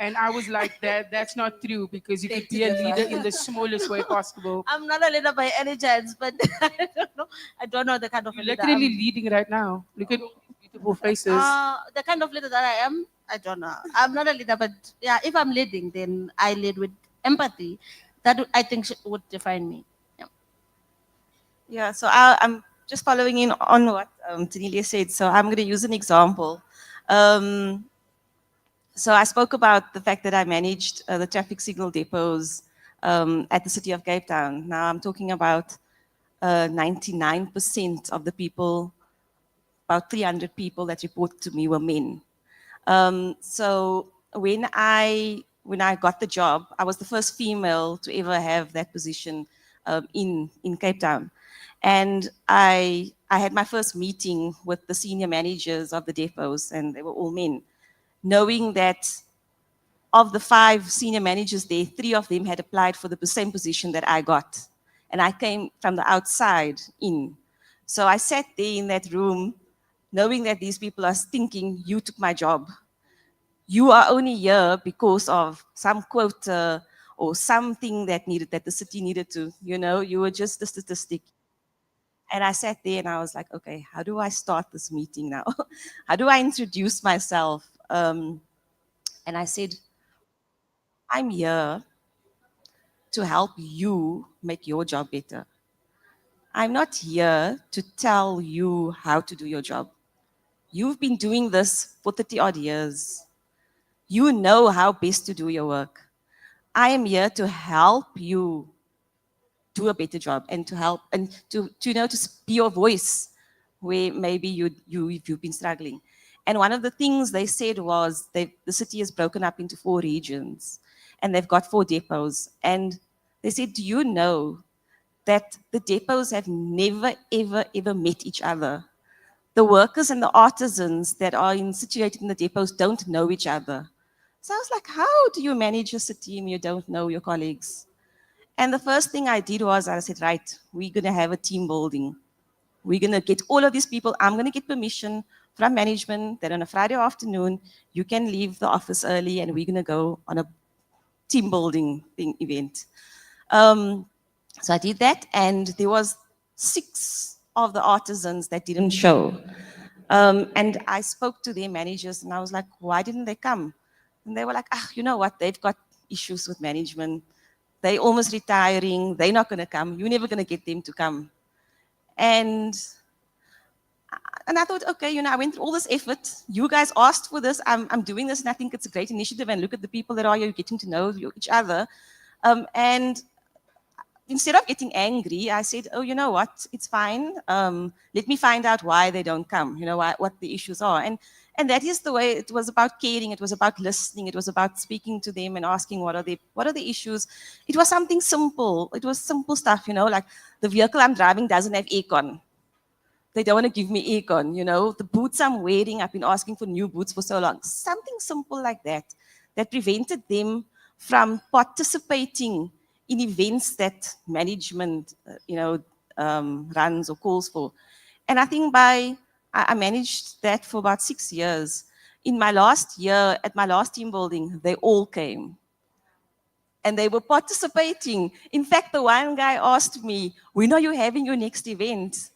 and I was like, that's not true because you could be a leader in the smallest way possible. I'm not a leader by any chance, but I don't know the kind of You're leader. literally leading right now. Look at all these beautiful faces. The kind of leader that I am, I don't know. I'm not a leader, but yeah, if I'm leading, then I lead with empathy. That I think would define me. Yeah, so I'm just following in on what Tanelia said. So I'm going to use an example. So I spoke about the fact that I managed the traffic signal depots at the city of Cape Town. Now I'm talking about 99% of the people, about 300 people that reported to me were men. So when I got the job, I was the first female to ever have that position in Cape Town. And I had my first meeting with the senior managers of the depots, and they were all men, knowing that of the 5 senior managers there, 3 of them had applied for the same position that I got. And I came from the outside in. So I sat there in that room, knowing that these people are thinking, you took my job. You are only here because of some quota or something that the city needed to, you were just a statistic. And I sat there and I was like, okay, how do I start this meeting now? How do I introduce myself? And I said, I'm here to help you make your job better. I'm not here to tell you how to do your job. You've been doing this for 30 odd years. You know how best to do your work. I am here to help you do a better job and to help and to be your voice where maybe you've been struggling. And one of the things they said was the city is broken up into 4 regions and they've got 4 depots. And they said, do you know that the depots have never, ever, ever met each other? The workers and the artisans that are situated in the depots don't know each other. So I was like, how do you manage a city and you don't know your colleagues? And the first thing I did was I said, right, we're going to have a team building. We're going to get all of these people. I'm going to get permission from management that on a Friday afternoon, you can leave the office early and we're going to go on a team building event. So I did that, and there was 6 of the artisans that didn't show. And I spoke to their managers, and I was like, why didn't they come? And they were like, you know what? They've got issues with management. They're almost retiring. They're not going to come. You're never going to get them to come. And I thought, okay, I went through all this effort. You guys asked for this. I'm doing this, and I think it's a great initiative. And look at the people that are here, getting to know each other. And instead of getting angry, I said, oh, you know what? It's fine. Let me find out why they don't come, what the issues are. And that is the way. It was about caring. It was about listening. It was about speaking to them and asking what are the issues. It was something simple. It was simple stuff, like the vehicle I'm driving doesn't have aircon. They don't want to give me aircon, the boots I'm wearing, I've been asking for new boots for so long. Something simple like that prevented them from participating in events that management, runs or calls for. And I think I managed that for about 6 years. In my last year, at my last team building, they all came. And they were participating. In fact, the one guy asked me, when are you having your next event?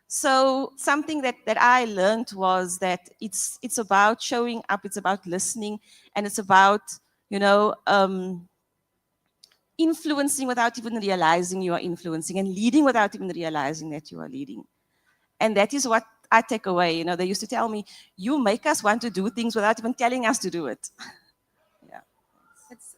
So something that I learned was that it's about showing up, it's about listening, and it's about, influencing without even realizing you are influencing, and leading without even realizing that you are leading. And that is what I take away. They used to tell me, you make us want to do things without even telling us to do it. Yeah. It's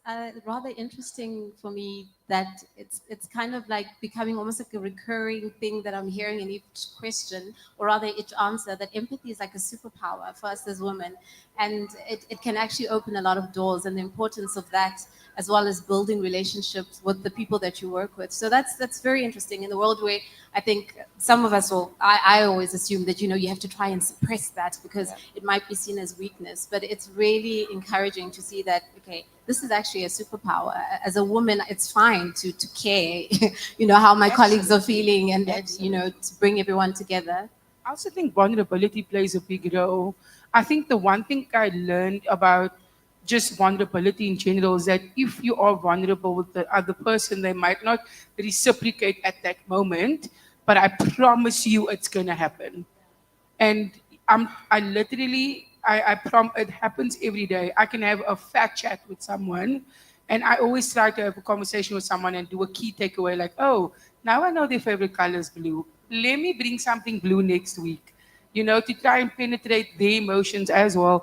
rather interesting for me that it's kind of like becoming almost like a recurring thing that I'm hearing in each question, or rather each answer, that empathy is like a superpower for us as women. And it can actually open a lot of doors, and the importance of that, as well as building relationships with the people that you work with. So that's very interesting in the world where I think some of us I always assume that, you have to try and suppress that because it might be seen as weakness, but it's really encouraging to see that, okay, this is actually a superpower. As a woman, it's fine to care, how my colleagues are feeling, and to bring everyone together. I also think vulnerability plays a big role. I think the one thing I learned about just vulnerability in general is that if you are vulnerable with the other person, they might not reciprocate at that moment, but I promise you it's going to happen. And it happens every day. I can have a fat chat with someone, and I always try to have a conversation with someone and do a key takeaway like, oh, now I know their favorite color is blue. Let me bring something blue next week, to try and penetrate their emotions as well.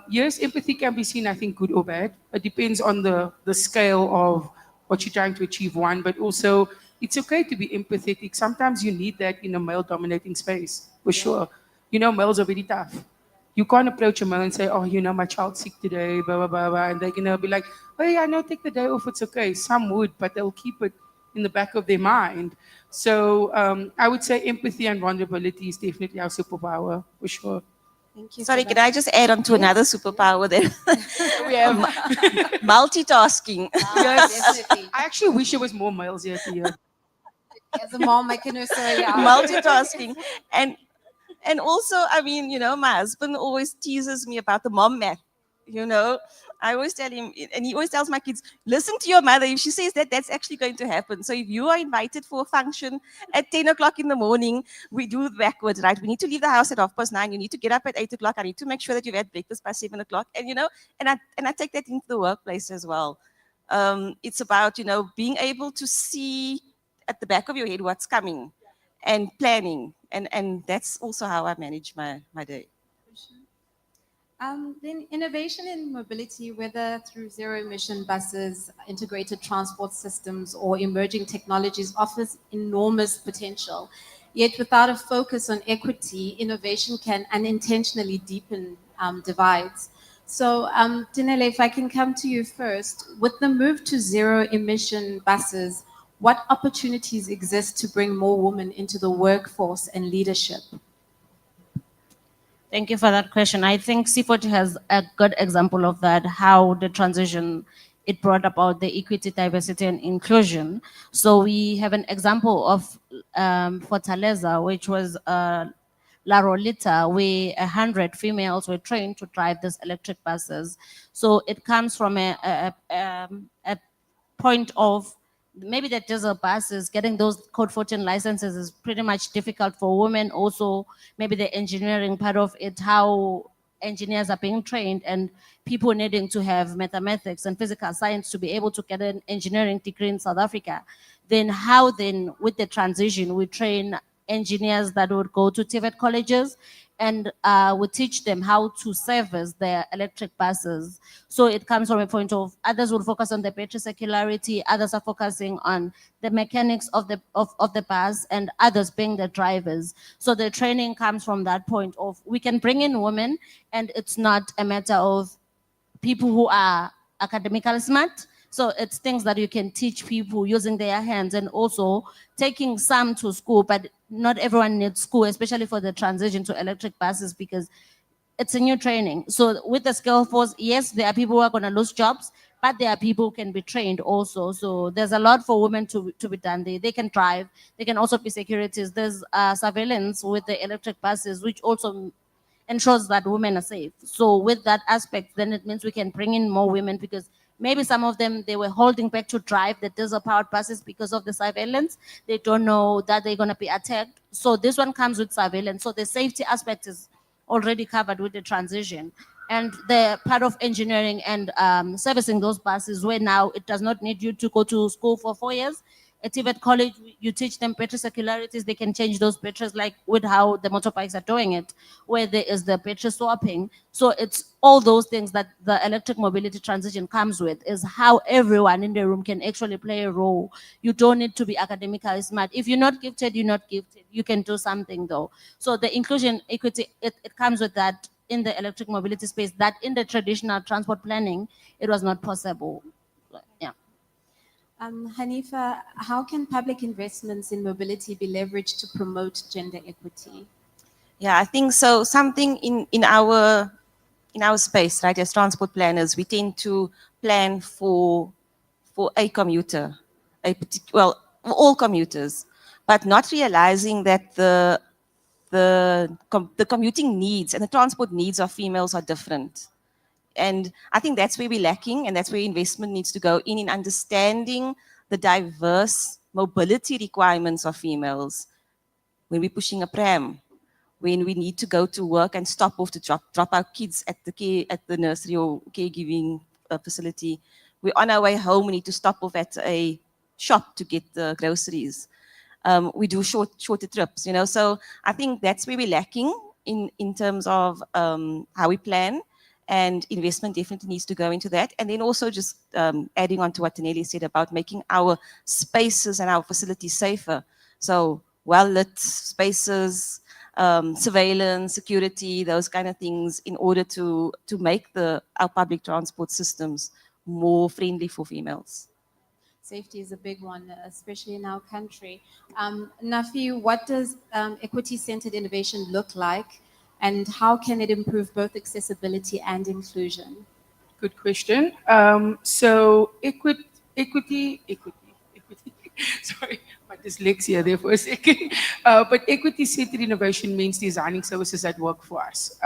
Yes, empathy can be seen, I think, good or bad. It depends on the scale of what you're trying to achieve, one, but also it's okay to be empathetic. Sometimes you need that in a male-dominating space, for sure. Males are very tough. You can't approach a male and say, oh, my child's sick today, blah, blah, blah, blah. And they're going to be like, oh, yeah, no, take the day off, it's okay. Some would, but they'll keep it in the back of their mind. So I would say empathy and vulnerability is definitely our superpower, for sure. Thank you. Sorry, can I just add on to another superpower there? We have Multitasking. Yes, definitely. I actually wish there was more males here to hear. As a mom, I can also, Multitasking. And also, my husband always teases me about the mom math. I always tell him, and he always tells my kids, listen to your mother. If she says that, that's actually going to happen. So if you are invited for a function at 10 o'clock in the morning, we do it backwards, right? We need to leave the house at 9:30. You need to get up at 8 o'clock. I need to make sure that you've had breakfast by 7 o'clock. And, and I take that into the workplace as well. It's about, being able to see at the back of your head what's coming and planning. And that's also how I manage my day. Then innovation in mobility, whether through zero-emission buses, integrated transport systems, or emerging technologies, offers enormous potential. Yet without a focus on equity, innovation can unintentionally deepen divides. So, Dinele, if I can come to you first, with the move to zero-emission buses, what opportunities exist to bring more women into the workforce and leadership? Thank you for that question. I think C40 has a good example of that, how the transition it brought about the equity, diversity, and inclusion. So we have an example of Fortaleza, which was La Rolita, where 100 females were trained to drive these electric buses. So it comes from a point of maybe the diesel buses, getting those code 14 licenses is pretty much difficult for women. Also, maybe the engineering part of it, how engineers are being trained and people needing to have mathematics and physical science to be able to get an engineering degree in South Africa. Then how then with the transition, we train engineers that would go to TVET colleges and we teach them how to service their electric buses. So it comes from a point of others will focus on the battery circularity, others are focusing on the mechanics of the bus, and others being the drivers. So the training comes from that point of we can bring in women, and it's not a matter of people who are academically smart. So it's things that you can teach people using their hands, and also taking some to school, but not everyone needs school, especially for the transition to electric buses, because it's a new training. So with the skill force, yes, there are people who are going to lose jobs, but there are people who can be trained also. So there's a lot for women to be done. They can drive. They can also be securities. There's surveillance with the electric buses, which also ensures that women are safe. So with that aspect, then it means we can bring in more women, because maybe some of them, they were holding back to drive the diesel-powered buses because of the surveillance. They don't know that they're going to be attacked. So this one comes with surveillance. So the safety aspect is already covered with the transition. And the part of engineering and servicing those buses, where now it does not need you to go to school for 4 years. At TVET college, you teach them battery circularities. They can change those batteries, like with how the motorbikes are doing it, where there is the battery swapping. So it's all those things that the electric mobility transition comes with, is how everyone in the room can actually play a role. You don't need to be academically smart. If you're not gifted, you're not gifted. You can do something though. So the inclusion, equity, it comes with that in the electric mobility space, that in the traditional transport planning, it was not possible. Yeah. Hanifa, how can public investments in mobility be leveraged to promote gender equity? Yeah, I think so. Something in our space, right? As transport planners, we tend to plan for a commuter, well, all commuters, but not realizing that the commuting needs and the transport needs of females are different. And I think that's where we're lacking, and that's where investment needs to go in understanding the diverse mobility requirements of females. When we're pushing a pram, when we need to go to work and stop off to drop our kids at the nursery or caregiving facility. We're on our way home, we need to stop off at a shop to get the groceries. We do shorter trips, you know. So I think that's where we're lacking in terms of how we plan, and investment definitely needs to go into that. And then also just adding on to what Taneli said about making our spaces and our facilities safer. So well-lit spaces, surveillance, security, those kind of things, in order to make our public transport systems more friendly for females. Safety is a big one, especially in our country. Nafi, what does equity-centered innovation look like, and how can it improve both accessibility and inclusion? Good question. So equity. Sorry, my dyslexia there for a second. But equity-centered innovation means designing services that work for us.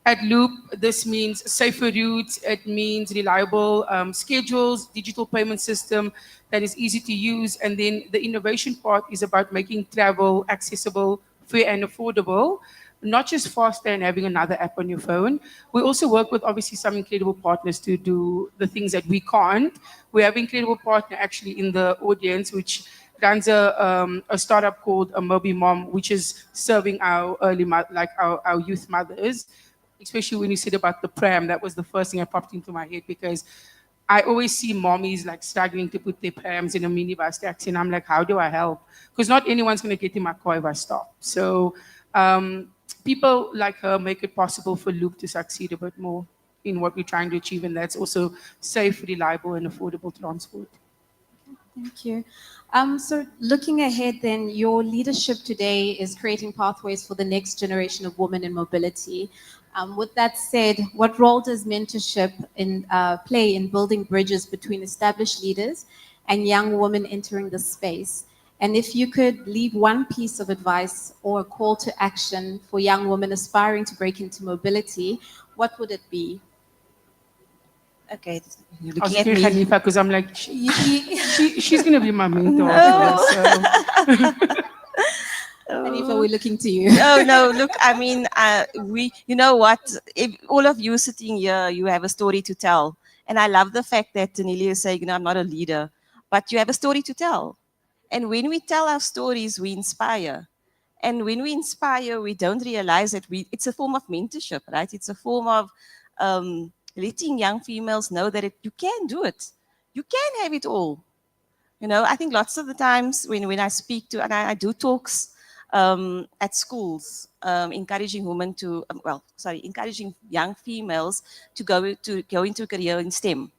At Loop, this means safer routes. It means reliable schedules, digital payment system that is easy to use. And then the innovation part is about making travel accessible, fair and affordable, not just faster and having another app on your phone. We also work with obviously some incredible partners to do the things that we can't. We have an incredible partner actually in the audience, which runs a startup called a Moby Mom, which is serving our our youth mothers. Especially when you said about the pram, that was the first thing that popped into my head, because I always see mommies like struggling to put their prams in a minibus taxi, and I'm like, how do I help? Because not anyone's going to get in my car if I stop. So people like her make it possible for Loop to succeed a bit more in what we're trying to achieve, and that's also safe, reliable, and affordable transport. Thank you. So looking ahead then, your leadership today is creating pathways for the next generation of women in mobility. With that said, what role does mentorship play in building bridges between established leaders and young women entering the space? And if you could leave one piece of advice or a call to action for young women aspiring to break into mobility, what would it be? Okay, you're I was looking at looking at me. Hanifa because I'm like, she's going to be my mentor No. after this. So. Hanifa, we're looking to you. No, no. Look, I mean, you know what? If all of you sitting here, you have a story to tell, and I love the fact that Tanelia is saying, I'm not a leader, but you have a story to tell. And when we tell our stories, we inspire. And when we inspire, we don't realize that it's a form of mentorship, right? It's a form of letting young females know that you can do it. You can have it all. You know, I think lots of the times when I speak to, and I do talks at schools, encouraging women to, encouraging young females to go into a career in STEM.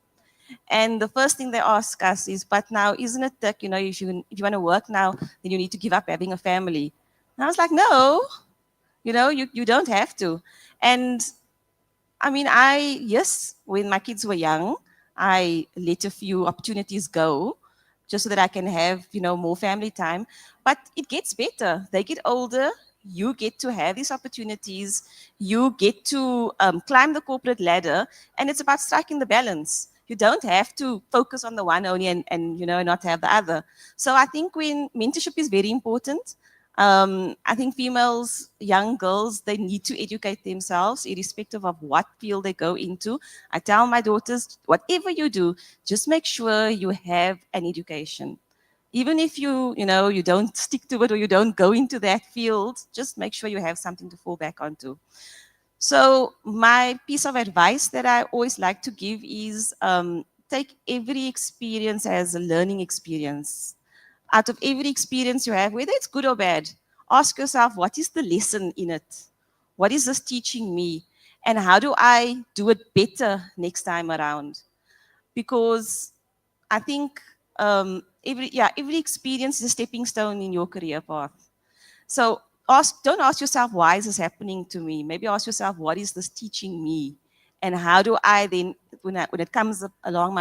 And the first thing they ask us is, but now, isn't it that, if you want to work now, then you need to give up having a family? And I was like, no, you don't have to. And I mean, yes, when my kids were young, I let a few opportunities go just so that I can have, more family time. But it gets better. They get older. You get to have these opportunities. You get to climb the corporate ladder. And it's about striking the balance. You don't have to focus on the one only and not have the other. So I think when mentorship is very important, I think females, young girls, they need to educate themselves irrespective of what field they go into. I tell my daughters, whatever you do, just make sure you have an education. Even if you don't stick to it or you don't go into that field, just make sure you have something to fall back onto. So my piece of advice that I always like to give is take every experience as a learning experience. Out of every experience you have, whether it's good or bad, ask yourself, what is the lesson in it? What is this teaching me? And how do I do it better next time around? Because I think every experience is a stepping stone in your career path. So don't ask yourself, why is this happening to me? Maybe ask yourself, what is this teaching me? And how do I then, when it comes along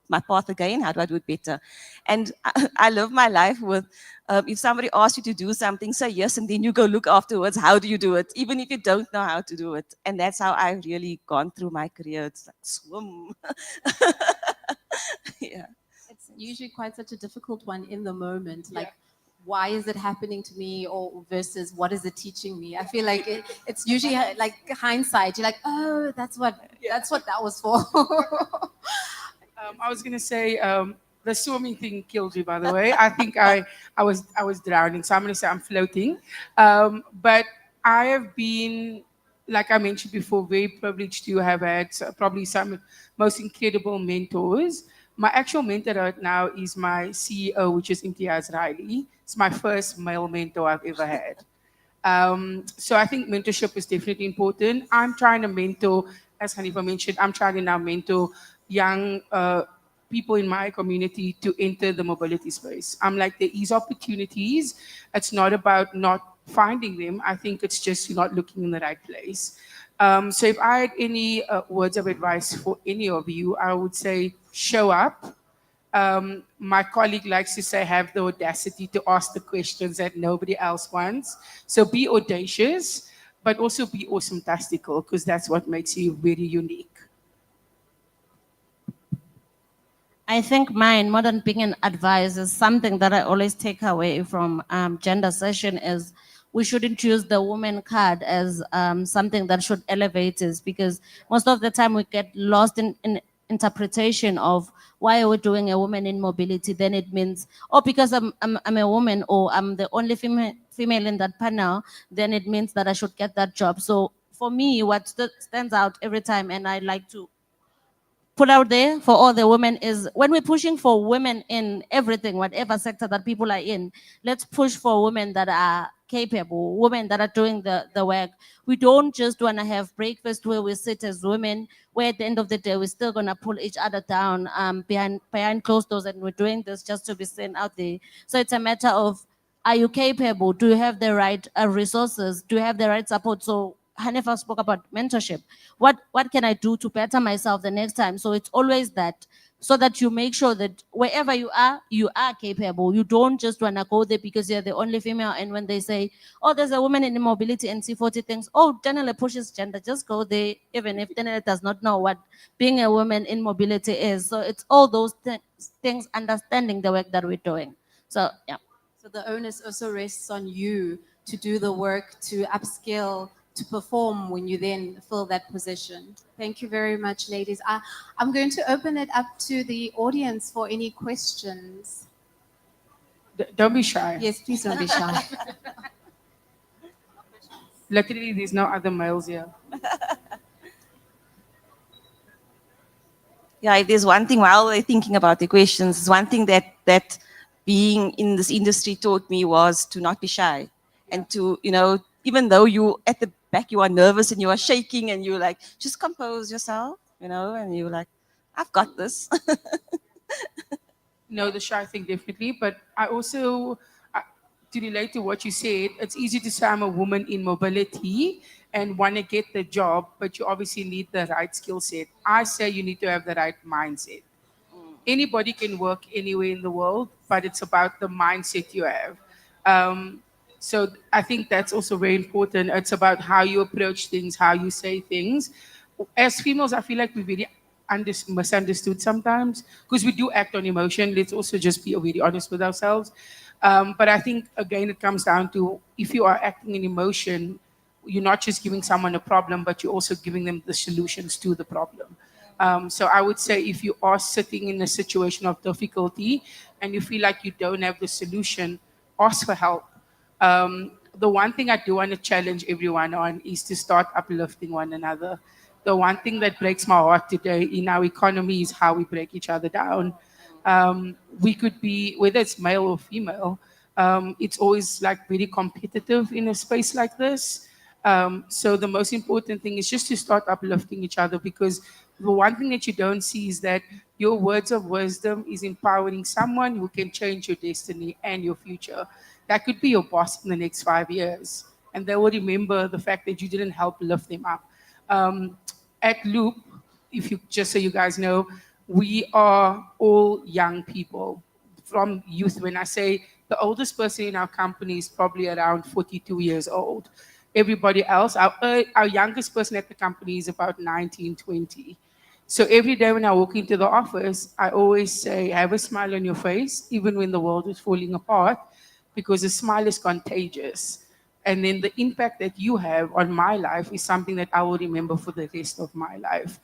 my path again, how do I do it better? And I live my life with, if somebody asks you to do something, say yes, and then you go look afterwards, how do you do it? Even if you don't know how to do it. And that's how I've really gone through my career. It's like swim. Yeah. It's usually quite such a difficult one in the moment. Like, why is it happening to me, or versus what is it teaching me? I feel like it's usually like hindsight. You're like, oh, that's what that was for. I was gonna say the swimming thing killed you. By the way, I think I was drowning, so I'm gonna say I'm floating. But I have been, like I mentioned before, very privileged to have had probably some most incredible mentors. My actual mentor right now is my CEO, which is Imtiaz Riley. It's my first male mentor I've ever had. So I think mentorship is definitely important. I'm trying to mentor, as Hanifa mentioned, I'm trying to now mentor young people in my community to enter the mobility space. I'm like, there is opportunities. It's not about not finding them. I think it's just you're not looking in the right place. So if I had any words of advice for any of you, I would say show up. My colleague likes to say, have the audacity to ask the questions that nobody else wants. So be audacious, but also be awesome-tastical, because that's what makes you very unique. I think mine, more than being an advice, is something that I always take away from gender session is we shouldn't use the woman card as something that should elevate us, because most of the time we get lost in interpretation of why are we doing a woman in mobility. Then it means, oh, because I'm a woman or I'm the only female in that panel, then it means that I should get that job. So for me, what stands out every time, and I like to put out there for all the women, is when we're pushing for women in everything, whatever sector that people are in, let's push for women that are capable, women that are doing the work. We don't just want to have breakfast where we sit as women. where at the end of the day, we're still going to pull each other down behind closed doors, and we're doing this just to be seen out there. So it's a matter of, are you capable? Do you have the right resources? Do you have the right support? So Hanifa spoke about mentorship. What can I do to better myself the next time? So it's always that, so that you make sure that wherever you are capable. You don't just want to go there because you're the only female. And when they say, oh, there's a woman in mobility and C40 things, oh, Danele pushes gender, just go there, even if Danele does not know what being a woman in mobility is. So it's all those things, understanding the work that we're doing. So, yeah. So the onus also rests on you to do the work, to upskill, to perform when you then fill that position. Thank you very much, ladies. I'm going to open it up to the audience for any questions. Don't be shy. Yes, please don't be shy. Luckily, there's no other males here. Yeah, if there's one thing while we're thinking about the questions, one thing that being in this industry taught me was to not be shy, and to, even though you at the back, you are nervous and you are shaking and you're like, just compose yourself, and you're like, I've got this. No, the shy thing definitely, but I also, to relate to what you said, it's easy to say I'm a woman in mobility and want to get the job, but you obviously need the right skill set. I say you need to have the right mindset. Anybody can work anywhere in the world, but it's about the mindset you have. So I think that's also very important. It's about how you approach things, how you say things. As females, I feel like we're very misunderstood sometimes because we do act on emotion. Let's also just be very honest with ourselves. But I think, again, it comes down to, if you are acting in emotion, you're not just giving someone a problem, but you're also giving them the solutions to the problem. So I would say, if you are sitting in a situation of difficulty and you feel like you don't have the solution, ask for help. The one thing I do want to challenge everyone on is to start uplifting one another. The one thing that breaks my heart today in our economy is how we break each other down. We could be, whether it's male or female, it's always like very competitive in a space like this. So the most important thing is just to start uplifting each other, because the one thing that you don't see is that your words of wisdom is empowering someone who can change your destiny and your future. That could be your boss in the next 5 years, and they will remember the fact that you didn't help lift them up. At Loop, just so you guys know, we are all young people from youth. When I say the oldest person in our company is probably around 42 years old. Everybody else, our youngest person at the company is about 19, 20. So every day when I walk into the office, I always say, have a smile on your face, even when the world is falling apart, because a smile is contagious. And then the impact that you have on my life is something that I will remember for the rest of my life.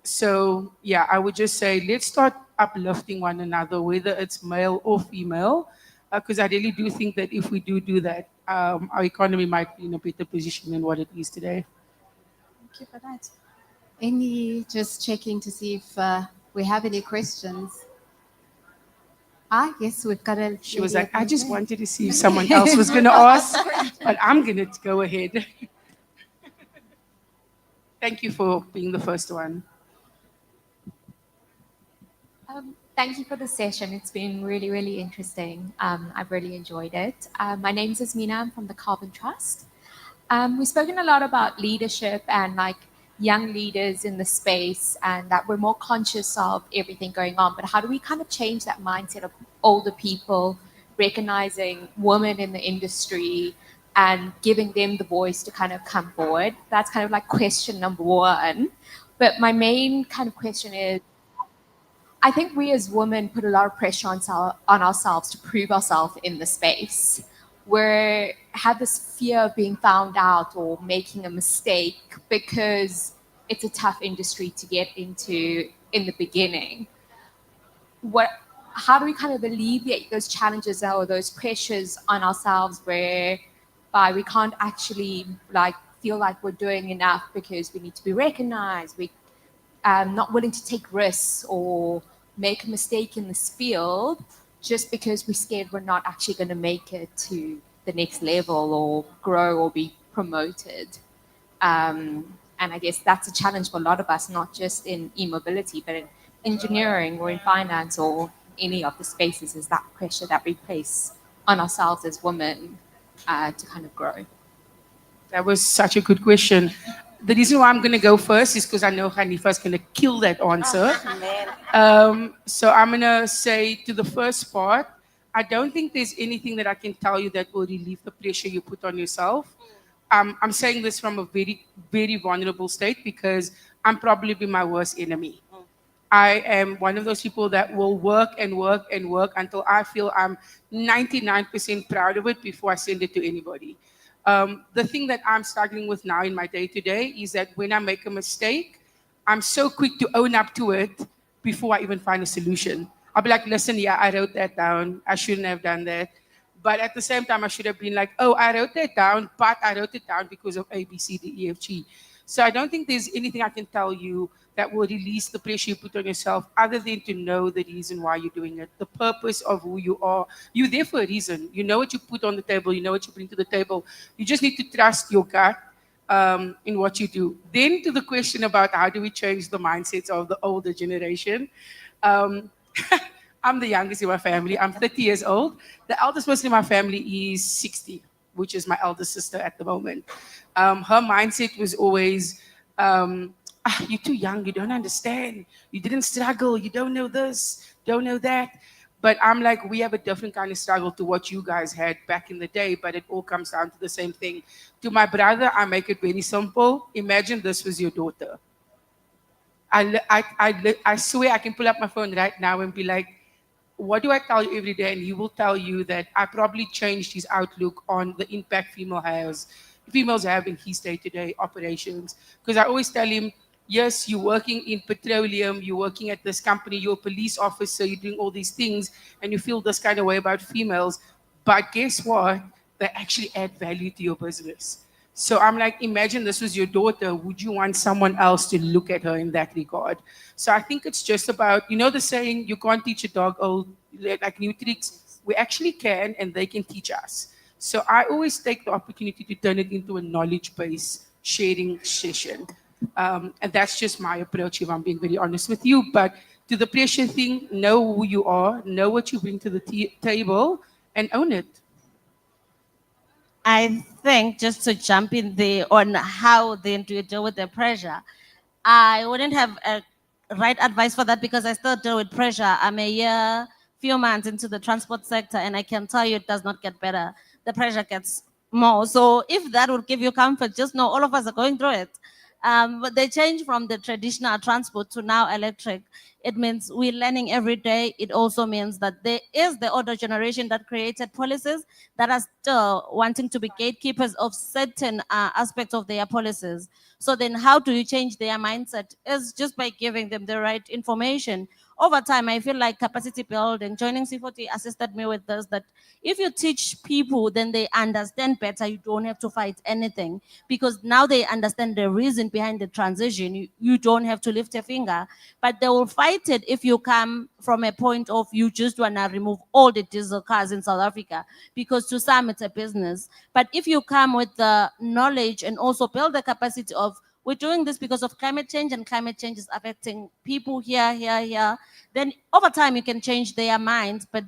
So yeah, I would just say, let's start uplifting one another, whether it's male or female, because I really do think that if we do that, our economy might be in a better position than what it is today. Thank you for that. Just checking to see if we have any questions. Yes, we've got a. She was like, I just wanted to see if someone else was going to ask, but I'm going to go ahead. Thank you for being the first one. Thank you for the session. It's been really, really interesting. I've really enjoyed it. My name is Asmina. I'm from the Carbon Trust. We've spoken a lot about leadership and like young leaders in the space, and that we're more conscious of everything going on. But how do we kind of change that mindset of older people, recognizing women in the industry and giving them the voice to kind of come forward? That's kind of like question number one. But my main kind of question is, I think we as women put a lot of pressure on ourselves to prove ourselves in the space. We have this fear of being found out or making a mistake because it's a tough industry to get into in the beginning. How do we kind of alleviate those challenges or those pressures on ourselves whereby we can't actually like feel like we're doing enough because we need to be recognized, we not willing to take risks or make a mistake in this field just because we're scared we're not actually going to make it to the next level or grow or be promoted. And I guess that's a challenge for a lot of us, not just in e-mobility, but in engineering or in finance or any of the spaces, is that pressure that we place on ourselves as women to kind of grow. That was such a good question. The reason why I'm going to go first is because I know Hanifa's going to kill that answer. So I'm going to say to the first part, I don't think there's anything that I can tell you that will relieve the pressure you put on yourself. I'm saying this from a very, very vulnerable state because I'm probably my worst enemy. I am one of those people that will work and work and work until I feel I'm 99% proud of it before I send it to anybody. The thing that I'm struggling with now in my day to day is that when I make a mistake, I'm so quick to own up to it before I even find a solution. I'll be like, listen, yeah, I wrote that down. I shouldn't have done that. But at the same time, I should have been like, oh, I wrote that down, but I wrote it down because of A, B, C, D, E, F, G. So I don't think there's anything I can tell you that will release the pressure you put on yourself other than to know the reason why you're doing it, the purpose of who you are. You're there for a reason. You know what you put on the table. You know what you bring to the table. You just need to trust your gut in what you do. Then to the question about how do we change the mindsets of the older generation. Um, I'm the youngest in my family. I'm 30 years old. The eldest person in my family is 60, which is my eldest sister at the moment. Her mindset was always, you're too young, you don't understand. You didn't struggle, you don't know this, don't know that. But I'm like, we have a different kind of struggle to what you guys had back in the day, but it all comes down to the same thing. To my brother, I make it very simple. Imagine this was your daughter. I swear I can pull up my phone right now and be like, what do I tell you every day? And he will tell you that I probably changed his outlook on the impact females have in his day-to-day operations. Because I always tell him, yes, you're working in petroleum, you're working at this company, you're a police officer, you're doing all these things, and you feel this kind of way about females. But guess what? They actually add value to your business. So I'm like, imagine this was your daughter. Would you want someone else to look at her in that regard? So I think it's just about, you know, the saying, you can't teach a dog old, like new tricks. We actually can, and they can teach us. So I always take the opportunity to turn it into a knowledge-based sharing session. And that's just my approach, if I'm being very honest with you. But to the pressure thing, know who you are, know what you bring to the table, and own it. I think just to jump in there on how then to deal with the pressure, I wouldn't have a right advice for that because I still deal with pressure. I'm a year, few months into the transport sector, and I can tell you it does not get better. The pressure gets more. So if that would give you comfort, just know all of us are going through it. But they change from the traditional transport to now electric. It means we're learning every day. It also means that there is the older generation that created policies that are still wanting to be gatekeepers of certain aspects of their policies. So then how do you change their mindset? Is just by giving them the right information. Over time, I feel like capacity building, joining C40 assisted me with this, that if you teach people, then they understand better. You don't have to fight anything because now they understand the reason behind the transition. You don't have to lift a finger, but they will fight it if you come from a point of you just want to remove all the diesel cars in South Africa, because to some it's a business. But if you come with the knowledge and also build the capacity of, we're doing this because of climate change, and climate change is affecting people here, here, here, then over time you can change their minds. But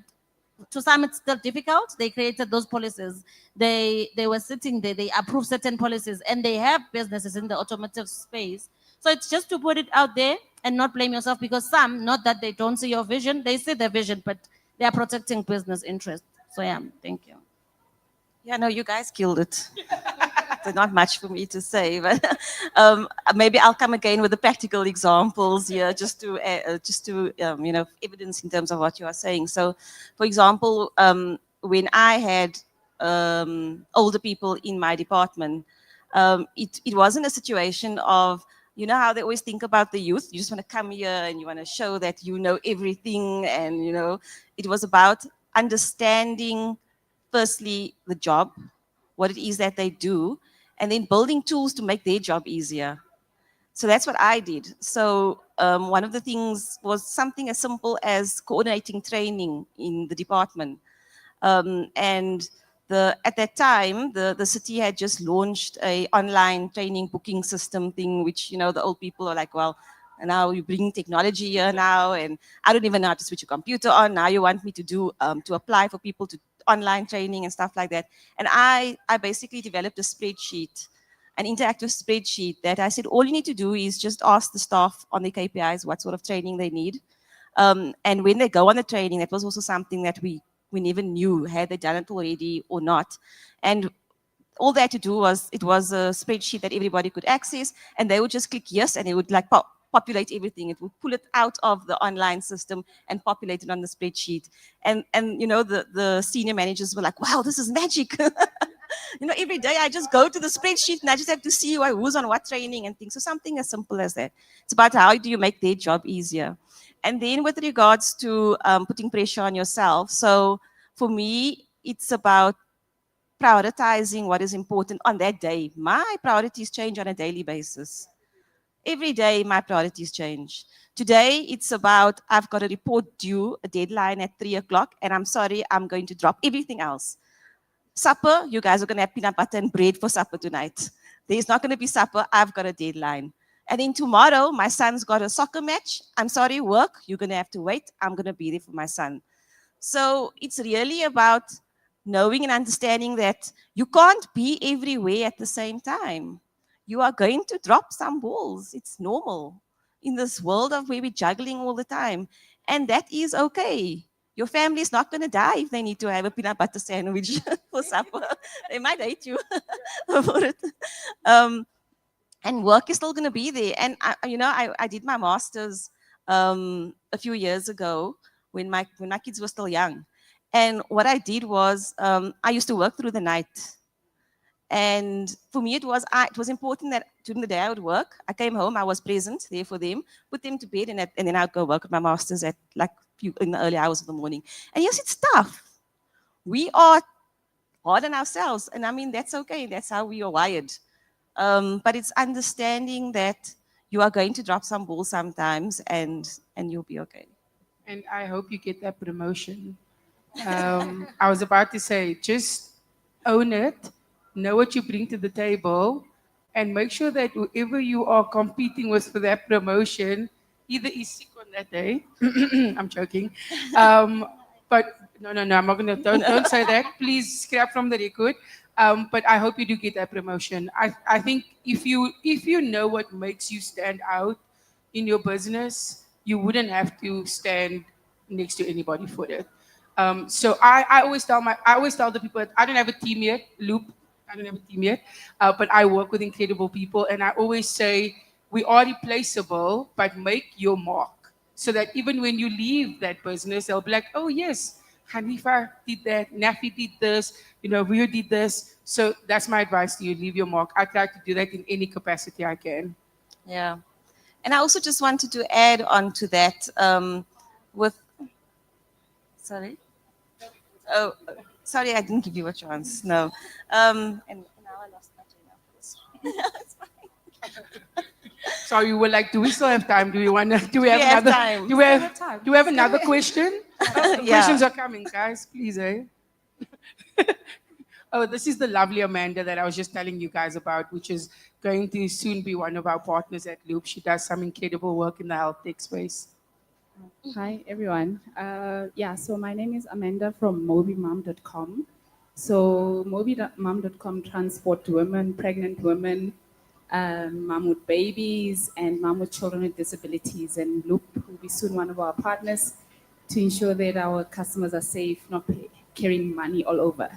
to some it's still difficult. They created those policies. They were sitting there, they approved certain policies, and they have businesses in the automotive space. So it's just to put it out there and not blame yourself, because some, not that they don't see your vision, they see the vision, but they are protecting business interests. So yeah, thank you. Yeah, no, you guys killed it. There's not much for me to say, but maybe I'll come again with the practical examples here, just to evidence in terms of what you are saying. So, for example, when I had older people in my department, it wasn't a situation of, you know how they always think about the youth. You just want to come here and you want to show that you know everything, and it was about understanding, firstly, the job, what it is that they do, and then building tools to make their job easier. So that's what I did. So one of the things was something as simple as coordinating training in the department. And at that time, the city had just launched a online training booking system thing, which, you know, the old people are like, well, now you bring technology here now, and I don't even know how to switch a computer on. Now you want me to do, to apply for people to online training and stuff like that. And I basically developed a spreadsheet, an interactive spreadsheet that I said, all you need to do is just ask the staff on the KPIs what sort of training they need. And when they go on the training, that was also something that we never knew, had they done it already or not. And all they had to do was, it was a spreadsheet that everybody could access, and they would just click yes, and it would like populate everything. It would pull it out of the online system and populate it on the spreadsheet. And you know, the senior managers were like, wow, this is magic. You know, every day I just go to the spreadsheet and I just have to see who's on what training and things. So something as simple as that. It's about how do you make their job easier. And then with regards to putting pressure on yourself. So for me, it's about prioritizing what is important on that day. My priorities change on a daily basis. Every day, my priorities change. Today, it's about, I've got a report due, a deadline at 3 o'clock, and I'm sorry, I'm going to drop everything else. Supper, you guys are going to have peanut butter and bread for supper tonight. There's not going to be supper, I've got a deadline. And then tomorrow, my son's got a soccer match. I'm sorry, work, you're going to have to wait. I'm going to be there for my son. So it's really about knowing and understanding that you can't be everywhere at the same time. You are going to drop some balls. It's normal in this world of where we're juggling all the time. And that is okay. Your family is not going to die if they need to have a peanut butter sandwich for supper. They might hate you for it. And work is still going to be there. And I did my master's a few years ago when my kids were still young. And what I did was I used to work through the night. And for me, it was important that during the day I would work. I came home, I was present there for them, put them to bed, and then I'd go work at my master's at in the early hours of the morning. And yes, it's tough. We are hard on ourselves. And I mean, that's okay. That's how we are wired. But it's understanding that you are going to drop some balls sometimes, and you'll be okay. And I hope you get that promotion. I was about to say, just own it, know what you bring to the table, and make sure that whoever you are competing with for that promotion either is sick on that day. I'm joking. But no, I'm not gonna. Don't say that. Please scrap from the record. But I hope you do get that promotion. I think if you know what makes you stand out in your business, you wouldn't have to stand next to anybody for it. So I always tell the people that I don't have a team yet, Loop. I don't have a team yet, but I work with incredible people, and I always say we are replaceable, but make your mark, so that even when you leave that business, they'll be like, oh yes, Hanifa did that, Nafi did this, Rio did this. So that's my advice to you: leave your mark. I try to do that in any capacity I can. Yeah, and I also just wanted to add on to that sorry. Oh, sorry, I didn't give you a chance. No. And now I lost my train of thought. It's fine. So you were like, do we still have time? Do we have another question? Questions are coming, guys. Please, eh? Oh, this is the lovely Amanda that I was just telling you guys about, which is going to soon be one of our partners at Loop. She does some incredible work in the health tech space. Hi, everyone. So my name is Amanda from mobimom.com. So mobimom.com transport women, pregnant women, mom with babies, and mom with children with disabilities. And Loop will be soon one of our partners to ensure that our customers are safe, not carrying money all over.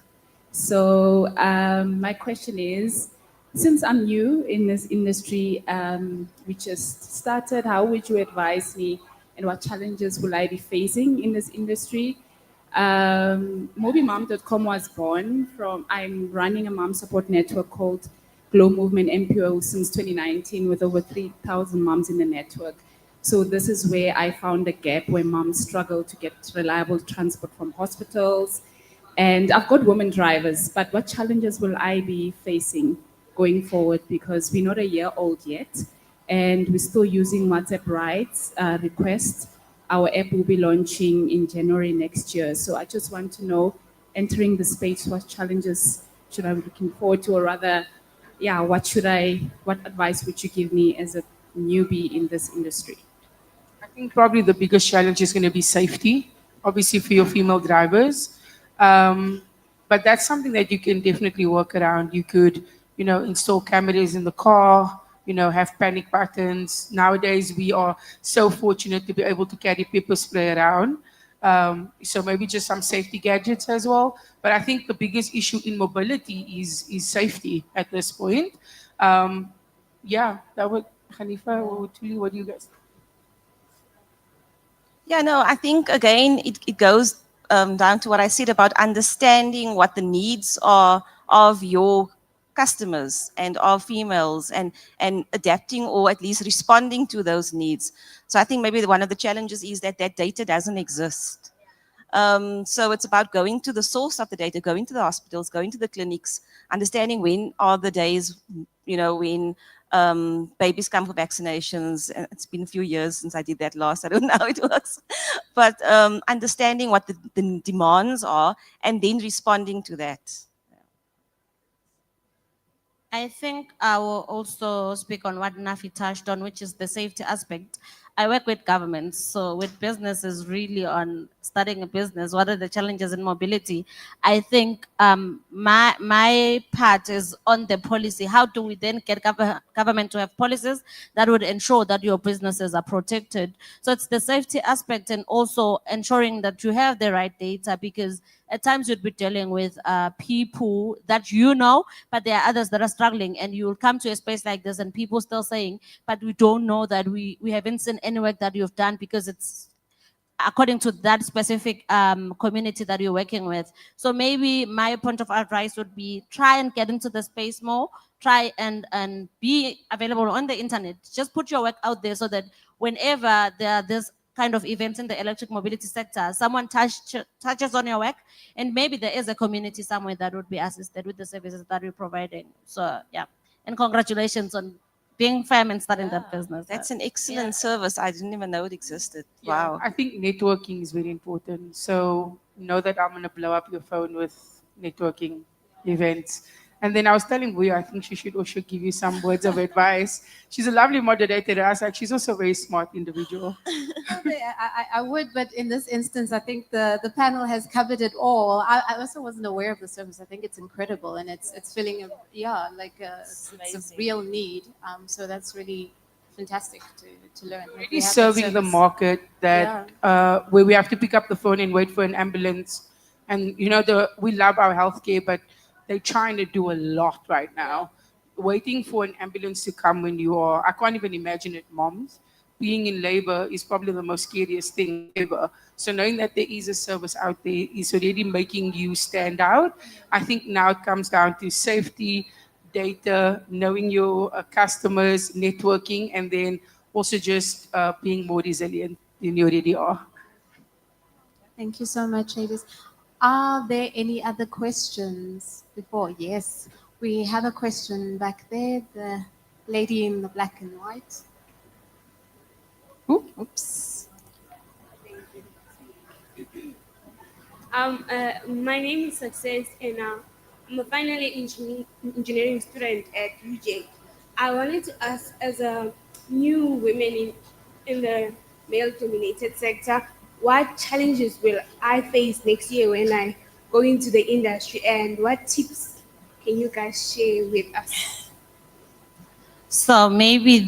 So my question is, since I'm new in this industry, we just started, how would you advise me, and what challenges will I be facing in this industry? MobiMom.com was born from, I'm running a mom support network called Glow Movement MPO since 2019 with over 3,000 moms in the network. So this is where I found a gap where moms struggle to get reliable transport from hospitals. And I've got women drivers, but what challenges will I be facing going forward? Because we're not a year old yet, and we're still using WhatsApp rides requests. Our app will be launching in January next year. So I just want to know entering the space, what challenges should I be looking forward to, or rather, yeah, what advice would you give me as a newbie in this industry? I think probably the biggest challenge is going to be safety, obviously for your female drivers. Um, but that's something that you can definitely work around. You could, install cameras in the car, have panic buttons. Nowadays, we are so fortunate to be able to carry pepper spray around. So maybe just some safety gadgets as well. But I think the biggest issue in mobility is safety at this point. Yeah, that would, Khalifa or Tuli, what do you guys think? Yeah, no, I think again, it goes down to what I said about understanding what the needs are of your customers and of females, and adapting or at least responding to those needs. So I think maybe one of the challenges is that data doesn't exist. So it's about going to the source of the data, going to the hospitals, going to the clinics, understanding when are the days, when babies come for vaccinations. And it's been a few years since I did that last. I don't know how it works. But understanding what the demands are and then responding to that. I think I will also speak on what Nafi touched on, which is the safety aspect. I work with governments, so with businesses really on starting a business, what are the challenges in mobility? I think my part is on the policy. How do we then get government to have policies that would ensure that your businesses are protected? So it's the safety aspect and also ensuring that you have the right data, because at times you'd be dealing with people that but there are others that are struggling, and you'll come to a space like this and people still saying, but we don't know that we haven't seen any work that you've done because it's according to that specific community that you're working with. So maybe my point of advice would be try and get into the space more, try and be available on the internet. Just put your work out there so that whenever there are this kind of events in the electric mobility sector, someone touches on your work, and maybe there is a community somewhere that would be assisted with the services that we're providing. So yeah, and congratulations on being firm and starting that business. That's an excellent service. I didn't even know it existed. Wow. I think networking is very important. So know that I'm going to blow up your phone with networking events. And then I was telling Vuya, I think she should also give you some words of advice. She's a lovely moderator. I was like, she's also a very smart individual. I would, but in this instance, I think the panel has covered it all. I also wasn't aware of the service. I think it's incredible, and it's filling it's a real need. So that's really fantastic to learn. Really serving the market that where we have to pick up the phone and wait for an ambulance. And we love our healthcare, but they're trying to do a lot right now. Waiting for an ambulance to come when I can't even imagine it, moms. Being in labor is probably the most scariest thing ever. So knowing that there is a service out there is already making you stand out. I think now it comes down to safety, data, knowing your customers, networking, and then also just being more resilient than you already are. Thank you so much, ladies. Are there any other questions before? Yes, we have a question back there, the lady in the black and white. Oops. My name is Success, and I'm a final year engineering student at UJ. I wanted to ask, as a new women in the male-dominated sector, what challenges will I face next year when I go into the industry, and what tips can you guys share with us? So maybe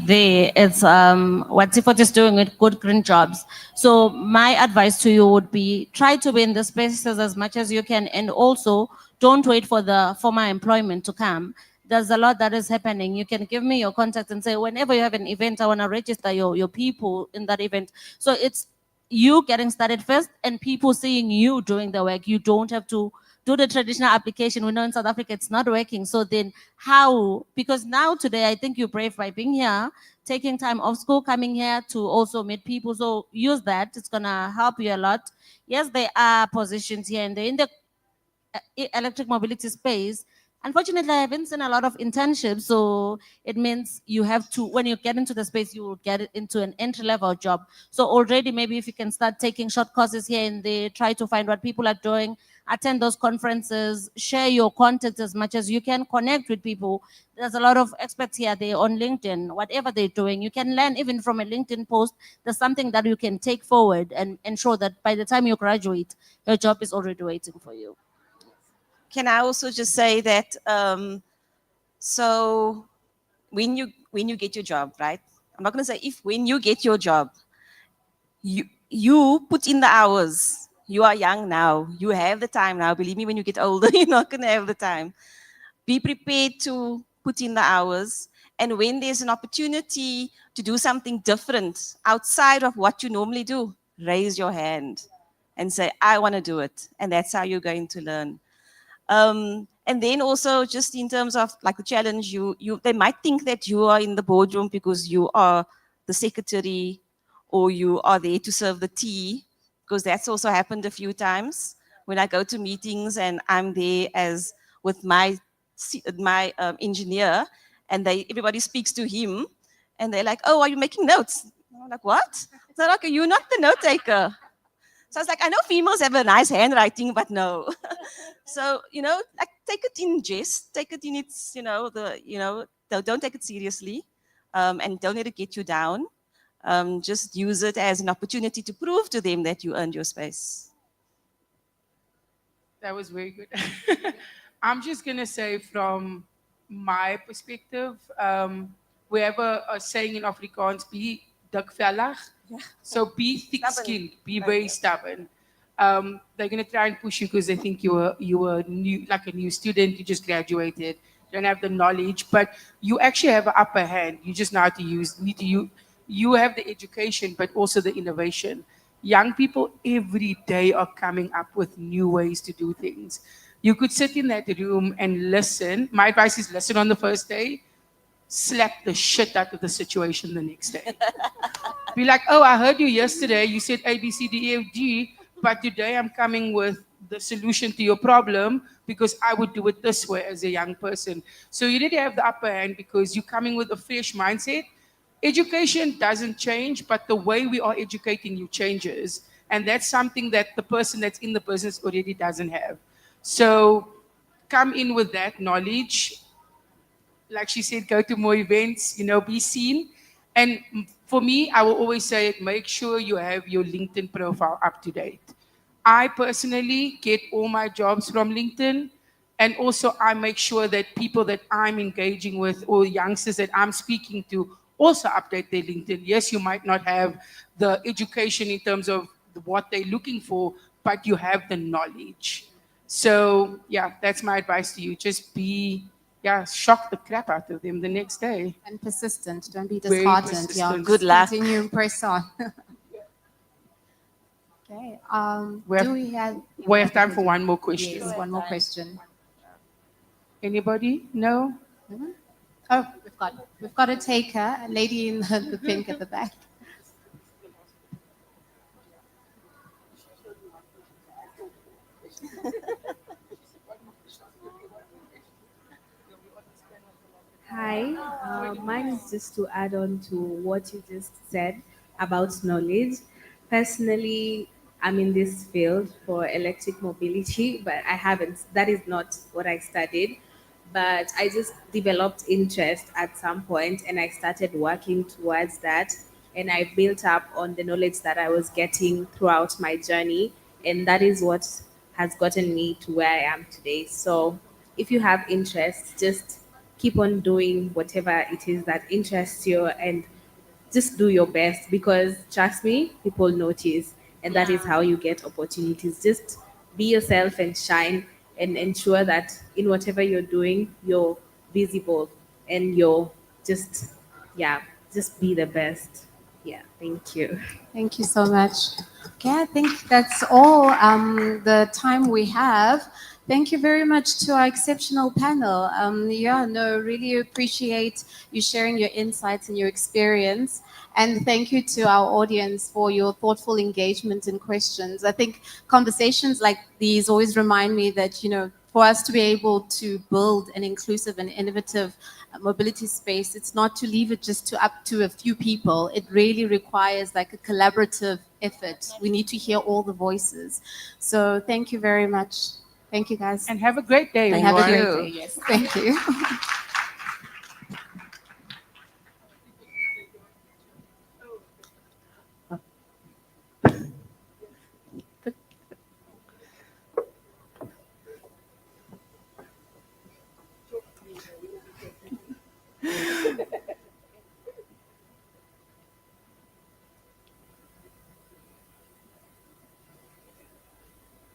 it's what Tifot is doing with good green jobs. So my advice to you would be try to be in the spaces as much as you can, and also don't wait for the former employment to come. There's a lot that is happening. You can give me your contact and say, whenever you have an event, I want to register your people in that event. So it's you getting started first and people seeing you doing the work. You don't have to do the traditional application. We know in South Africa it's not working. So then how? Because now today, I think you're brave by being here, taking time off school, coming here to also meet people. So use that. It's going to help you a lot. Yes, there are positions here and there in the electric mobility space. Unfortunately, I haven't seen a lot of internships. So it means you have to, when you get into the space, you will get into an entry-level job. So already, maybe if you can start taking short courses here and there, try to find what people are doing. attend those conferences, share your content as much as you can, connect with people. There's a lot of experts here, they're on LinkedIn, whatever they're doing. You can learn even from a LinkedIn post. There's something that you can take forward and ensure that by the time you graduate, your job is already waiting for you. Can I also just say that, so when you get your job, right? I'm not going to say if, when you get your job, you put in the hours. You are young now. You have the time now. Believe me, when you get older, you're not going to have the time. Be prepared to put in the hours. And when there's an opportunity to do something different outside of what you normally do, raise your hand and say, I want to do it. And that's how you're going to learn. And then also just in terms of like the challenge, they might think that you are in the boardroom because you are the secretary or you are there to serve the tea, because that's also happened a few times when I go to meetings and I'm there as with my engineer, and everybody speaks to him and they're like, oh, are you making notes? I'm like, what? So like, you're not the note taker. So I was like, I know females have a nice handwriting, but no. So, like, take it in jest, take it in its, don't take it seriously, and don't let it get you down. Just use it as an opportunity to prove to them that you earned your space. That was very good. I'm just going to say from my perspective, we have a saying in Afrikaans, be dikvellig. So be thick-skinned, be very stubborn. They're going to try and push you because they think you were new, like a new student, you just graduated, don't have the knowledge, but you actually have an upper hand. You just know how to you have the education, but also the innovation. Young people every day are coming up with new ways to do things. You could sit in that room and listen. My advice is listen on the first day, slap the shit out of the situation the next day. Be like, oh, I heard you yesterday, you said A, B, C, D, E, F, G, but today I'm coming with the solution to your problem because I would do it this way as a young person. So you really have the upper hand because you're coming with a fresh mindset. Education doesn't change, but the way we are educating you changes. And that's something that the person that's in the business already doesn't have. So come in with that knowledge. Like she said, go to more events, be seen. And for me, I will always say it, make sure you have your LinkedIn profile up to date. I personally get all my jobs from LinkedIn. And also I make sure that people that I'm engaging with or youngsters that I'm speaking to also update their LinkedIn. Yes, you might not have the education in terms of what they're looking for, but you have the knowledge. So yeah, that's my advice to you. Just shock the crap out of them the next day. And persistent. Don't be Very disheartened. persistent. Yeah, Good luck. Continue and press on. Okay. We have time for one more question. Yes, one more question. Anybody? No? Oh, we've got a taker, a lady in the pink at the back. Hi, mine is just to add on to what you just said about knowledge. Personally, I'm in this field for electric mobility, but that is not what I studied. But I just developed interest at some point and I started working towards that. And I built up on the knowledge that I was getting throughout my journey. And that is what has gotten me to where I am today. So if you have interest, just keep on doing whatever it is that interests you and just do your best, because trust me, people notice, and that is how you get opportunities. Just be yourself and shine, and ensure that in whatever you're doing, you're visible and you're just, just be the best. Yeah, thank you. Thank you so much. Okay, I think that's all the time we have. Thank you very much to our exceptional panel. Really appreciate you sharing your insights and your experience. And thank you to our audience for your thoughtful engagement and questions. I think conversations like these always remind me that, for us to be able to build an inclusive and innovative mobility space, it's not to leave it just to up to a few people. It really requires like a collaborative effort. We need to hear all the voices. So thank you very much. Thank you, guys. And have a great day, And have a everyone. great day. Yes, thank you.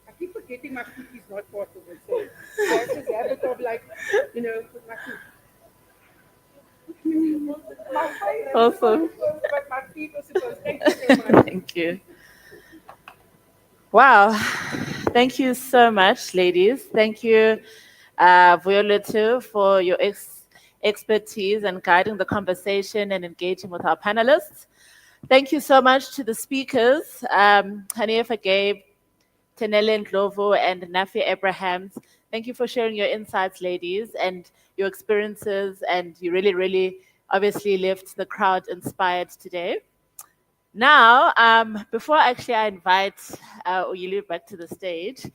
I keep forgetting my feet is not part of it. So I have this habit of like, with my feet. My face was Awesome. supposed, but my feet were supposed. Thank you so much. Thank you. Wow. Thank you so much, ladies. Thank you, Violeta, for your expertise and guiding the conversation and engaging with our panelists. Thank you so much to the speakers, Hanifa Gabe, Tenelle Ndlovu, and Nafi Abrahams. Thank you for sharing your insights, ladies, and your experiences, and you really, really obviously left the crowd inspired today. Now, before actually I invite Uyili back to the stage,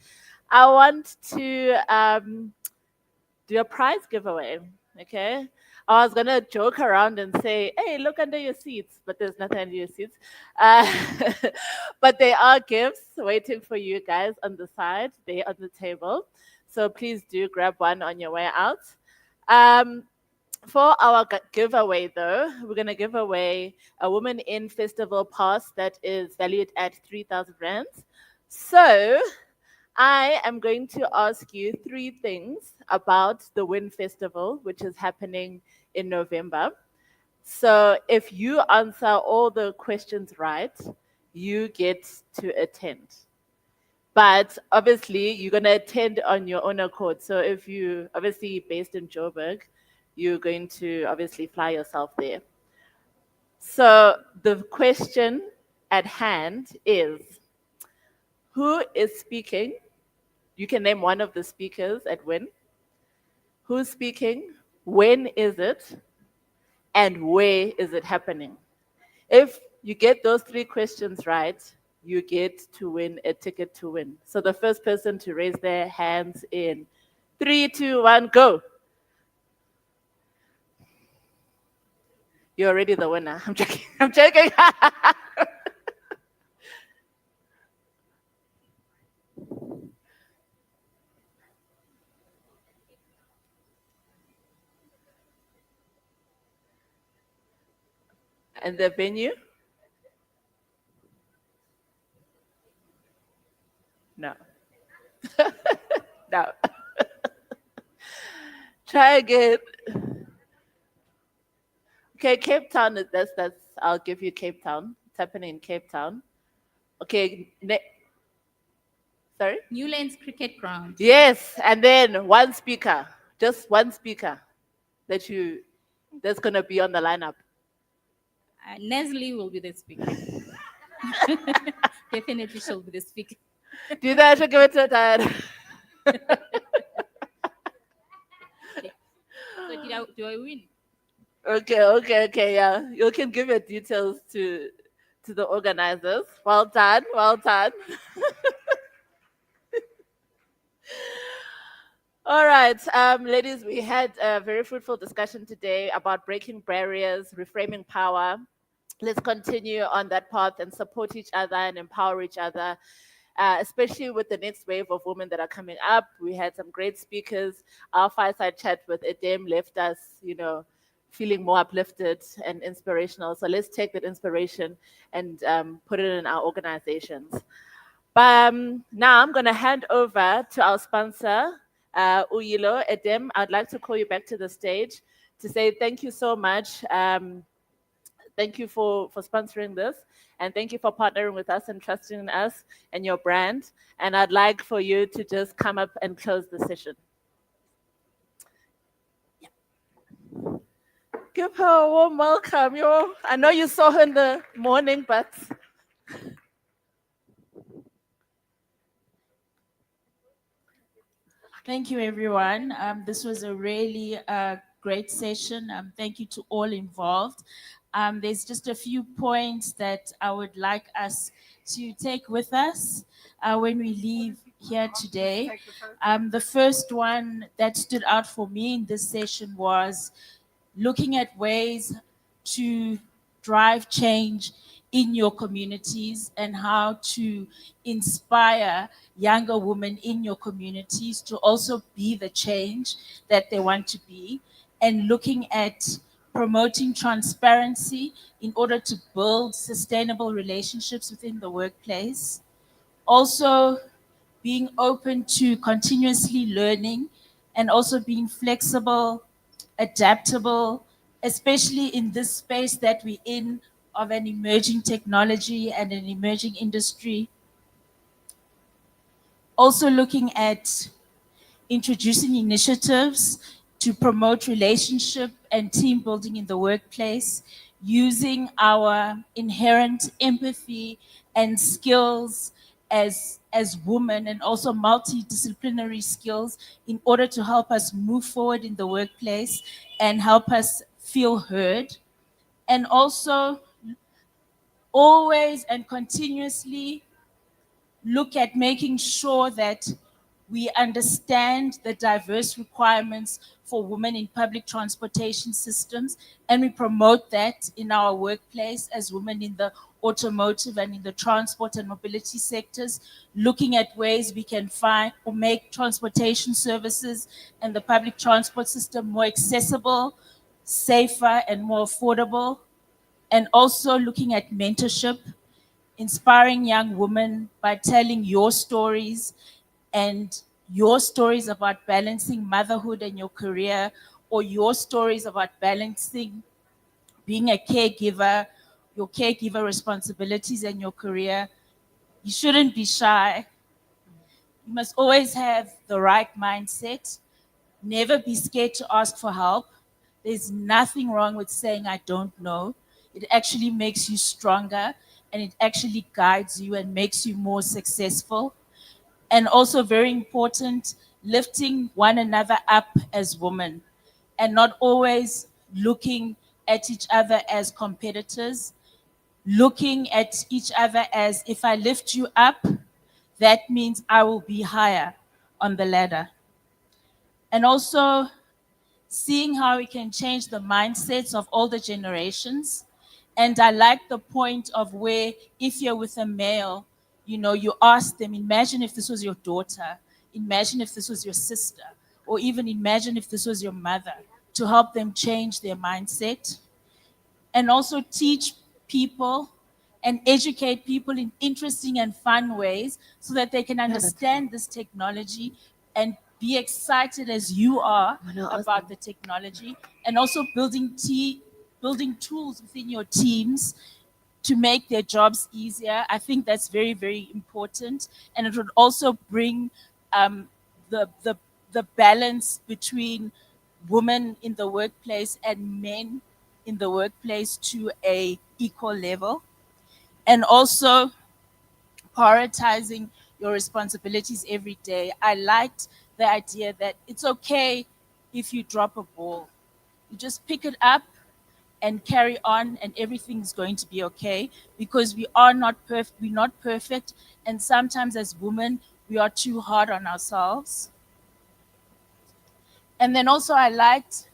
I want to do a prize giveaway, okay? I was gonna joke around and say, hey, look under your seats, but there's nothing under your seats. But there are gifts waiting for you guys on the side, they're on the table. So please do grab one on your way out. For our giveaway, though, we're going to give away a WomenIn Festival pass that is valued at 3,000 rands. So I am going to ask you 3 things about the WIN Festival, which is happening in November. So if you answer all the questions right, you get to attend. But obviously, you're going to attend on your own accord. So if you obviously based in Joburg, you're going to obviously fly yourself there. So the question at hand is, who is speaking? You can name one of the speakers at WIN. Who's speaking? When is it? And where is it happening? If you get those 3 questions right, you get to win a ticket to win. So the first person to raise their hands in 3, 2, 1, go. You're already the winner. I'm joking. I'm joking. And the venue? No. No. Try again. Okay, Cape Town. That's. I'll give you Cape Town. It's happening in Cape Town. Okay. Sorry. Newlands Cricket Ground. Yes, and then one speaker, just one speaker, that's gonna be on the lineup. Nestle will be the speaker. Definitely she'll be the speaker. Do that. Give it to Dad. So do I win? Okay, yeah. You can give your details to the organizers. Well done. All right, ladies, we had a very fruitful discussion today about breaking barriers, reframing power. Let's continue on that path and support each other and empower each other, especially with the next wave of women that are coming up. We had some great speakers. Our fireside chat with Edem left us, feeling more uplifted and inspirational. So let's take that inspiration and put it in our organizations. But now I'm going to hand over to our sponsor, Uyilo. Edem, I'd like to call you back to the stage to say thank you so much. Thank you for sponsoring this, and thank you for partnering with us and trusting in us and your brand. And I'd like for you to just come up and close the session. Yeah. Give her a warm welcome. I know you saw her in the morning, but... Thank you, everyone. This was a really great session. Thank you to all involved. There's just a few points that I would like us to take with us when we leave here today. The first one that stood out for me in this session was looking at ways to drive change in your communities and how to inspire younger women in your communities to also be the change that they want to be, and looking at promoting transparency in order to build sustainable relationships within the workplace. Also, being open to continuously learning and also being flexible, adaptable, especially in this space that we're in of an emerging technology and an emerging industry. Also looking at introducing initiatives to promote relationship and team building in the workplace, using our inherent empathy and skills as women, and also multidisciplinary skills in order to help us move forward in the workplace and help us feel heard. And also always and continuously look at making sure that we understand the diverse requirements for women in public transportation systems, and we promote that in our workplace as women in the automotive and in the transport and mobility sectors, looking at ways we can find or make transportation services and the public transport system more accessible, safer, and more affordable, and also looking at mentorship, inspiring young women by telling your stories and your stories about balancing motherhood and your career, or your stories about balancing being a caregiver, your caregiver responsibilities and your career. You shouldn't be shy. You must always have the right mindset. Never be scared to ask for help. There's nothing wrong with saying, I don't know. It actually makes you stronger, and it actually guides you and makes you more successful. And also, very important, lifting one another up as women and not always looking at each other as competitors, looking at each other as, if I lift you up, that means I will be higher on the ladder. And also, seeing how we can change the mindsets of older generations. And I like the point of where, if you're with a male, you ask them, imagine if this was your daughter, imagine if this was your sister, or even imagine if this was your mother, to help them change their mindset. And also teach people and educate people in interesting and fun ways so that they can understand this technology and be excited as you are about the technology, and also building tools within your teams to make their jobs easier. I think that's very, very important. And it would also bring the, the, the balance between women in the workplace and men in the workplace to a equal level. And also prioritizing your responsibilities every day. I liked the idea that it's okay if you drop a ball. You just pick it up and carry on, and everything's going to be okay, because we're not perfect, and sometimes as women we are too hard on ourselves. And then also I liked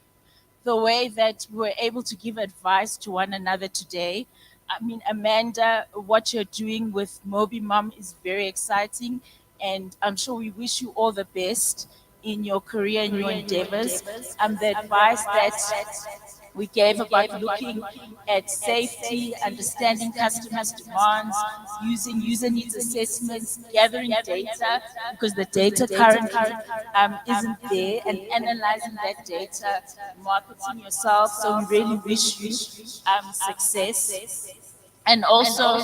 the way that we were able to give advice to one another today. I mean, Amanda, what you're doing with Moby Mom is very exciting, and I'm sure we wish you all the best in your career and your endeavors. The advice that we gave about looking at safety, understanding customers' demands, using user needs assessments, gathering data, because the data currently isn't there, and analyzing that data, marketing yourself. So we really wish you success. And also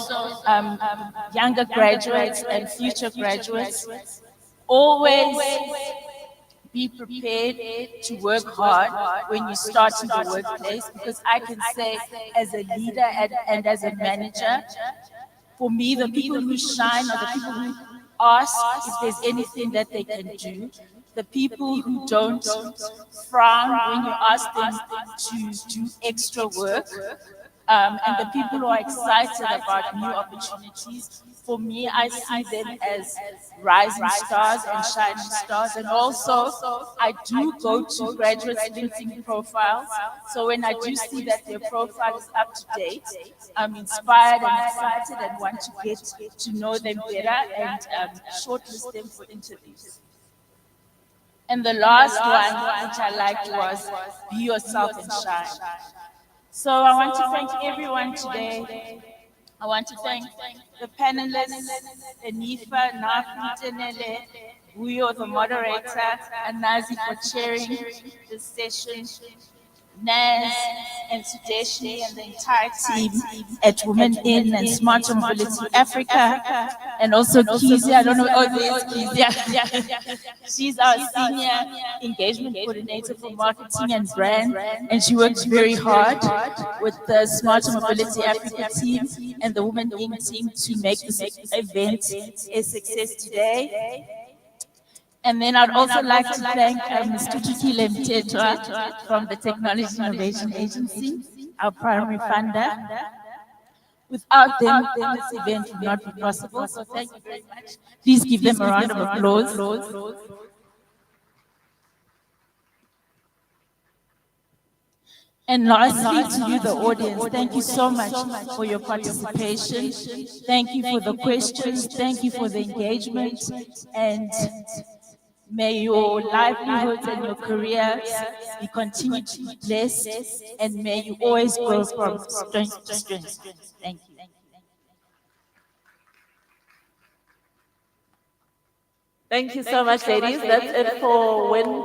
younger graduates and future graduates, always be prepared to work hard when you start in the workplace, because I can say, as a leader and as a manager, for me, the people who shine are the people who ask if there's anything that they can do. the people who don't frown when you ask them to do extra work, and the people who are excited about new opportunities. For me, I see them as rising stars and shining stars. And also, I do go to graduates' LinkedIn profiles. So when I do see that their profile is up to date, I'm inspired and excited and want to get to know them better and shortlist them for interviews. And the last one, which I liked, was be yourself and shine. So I want to thank everyone today. I want to thank the panelists, Enifa, Nafi, Tenele, Buyo, the moderator, and Nazi for chairing this session, Naz and Sudeshi and the entire team at WomenIn and Smart Mobility Africa, and also Kizia. I don't know, oh, there's Kizia. She's our senior engagement coordinator for marketing and brand, and she works very hard with the Smart Mobility Africa team and the WomenIn team to make this event a success today. And then I'd also like to thank Mr. Tukile Mtetwa from the Technology Innovation Agency, our primary funder. Without them, this event would not be possible. So thank you very much. Please give them a round of applause. And lastly, to you, the audience, thank you so much for your participation. Thank you for the questions. Thank you for the engagement. And may your livelihoods and your careers be continued to be blessed, and may you always grow from strength to strength. Thank you. Thank you so much, ladies. That's it for Women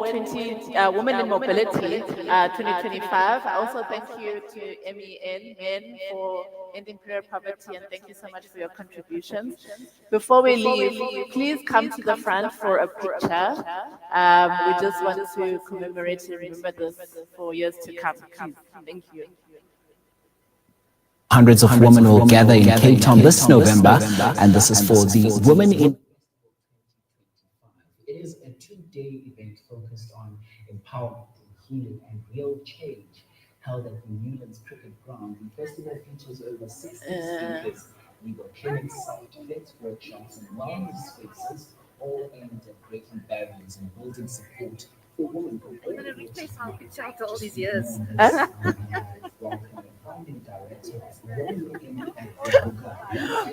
in Mobility 2025. Also, thank you to MEN for ending career poverty, and thank you so much for your contributions. Before we leave, please come to the front for a picture. We just want to commemorate and remember this for years to come. Please. Thank you. Hundreds of women will gather in Cape Town this November, and this is for the Women in. It is a two-day event focused on empowerment, healing, and real change, held at the Newlands Cricket Ground. The festival features over 60 speakers, legal clinics, sound effects, workshops, and wellness spaces, all aimed at breaking barriers and building support for women. I'm going to replace my picture after all these years.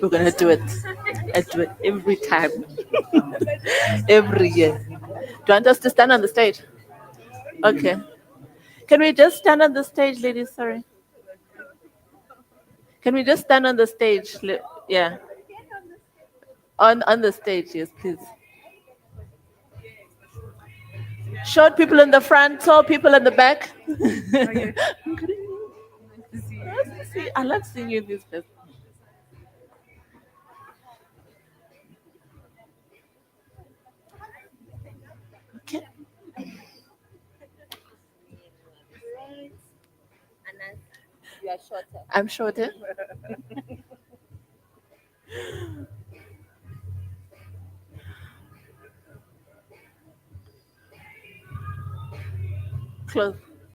We're going to do it. I do it every time. Every year. Do you want us to stand on the stage? Okay. Can we just stand on the stage, ladies? Sorry. Can we just stand on the stage? Yeah. On the stage, yes, please. Short people in the front, tall people in the back. Okay. I love seeing you in this place. Okay. You are shorter. I'm shorter. Close.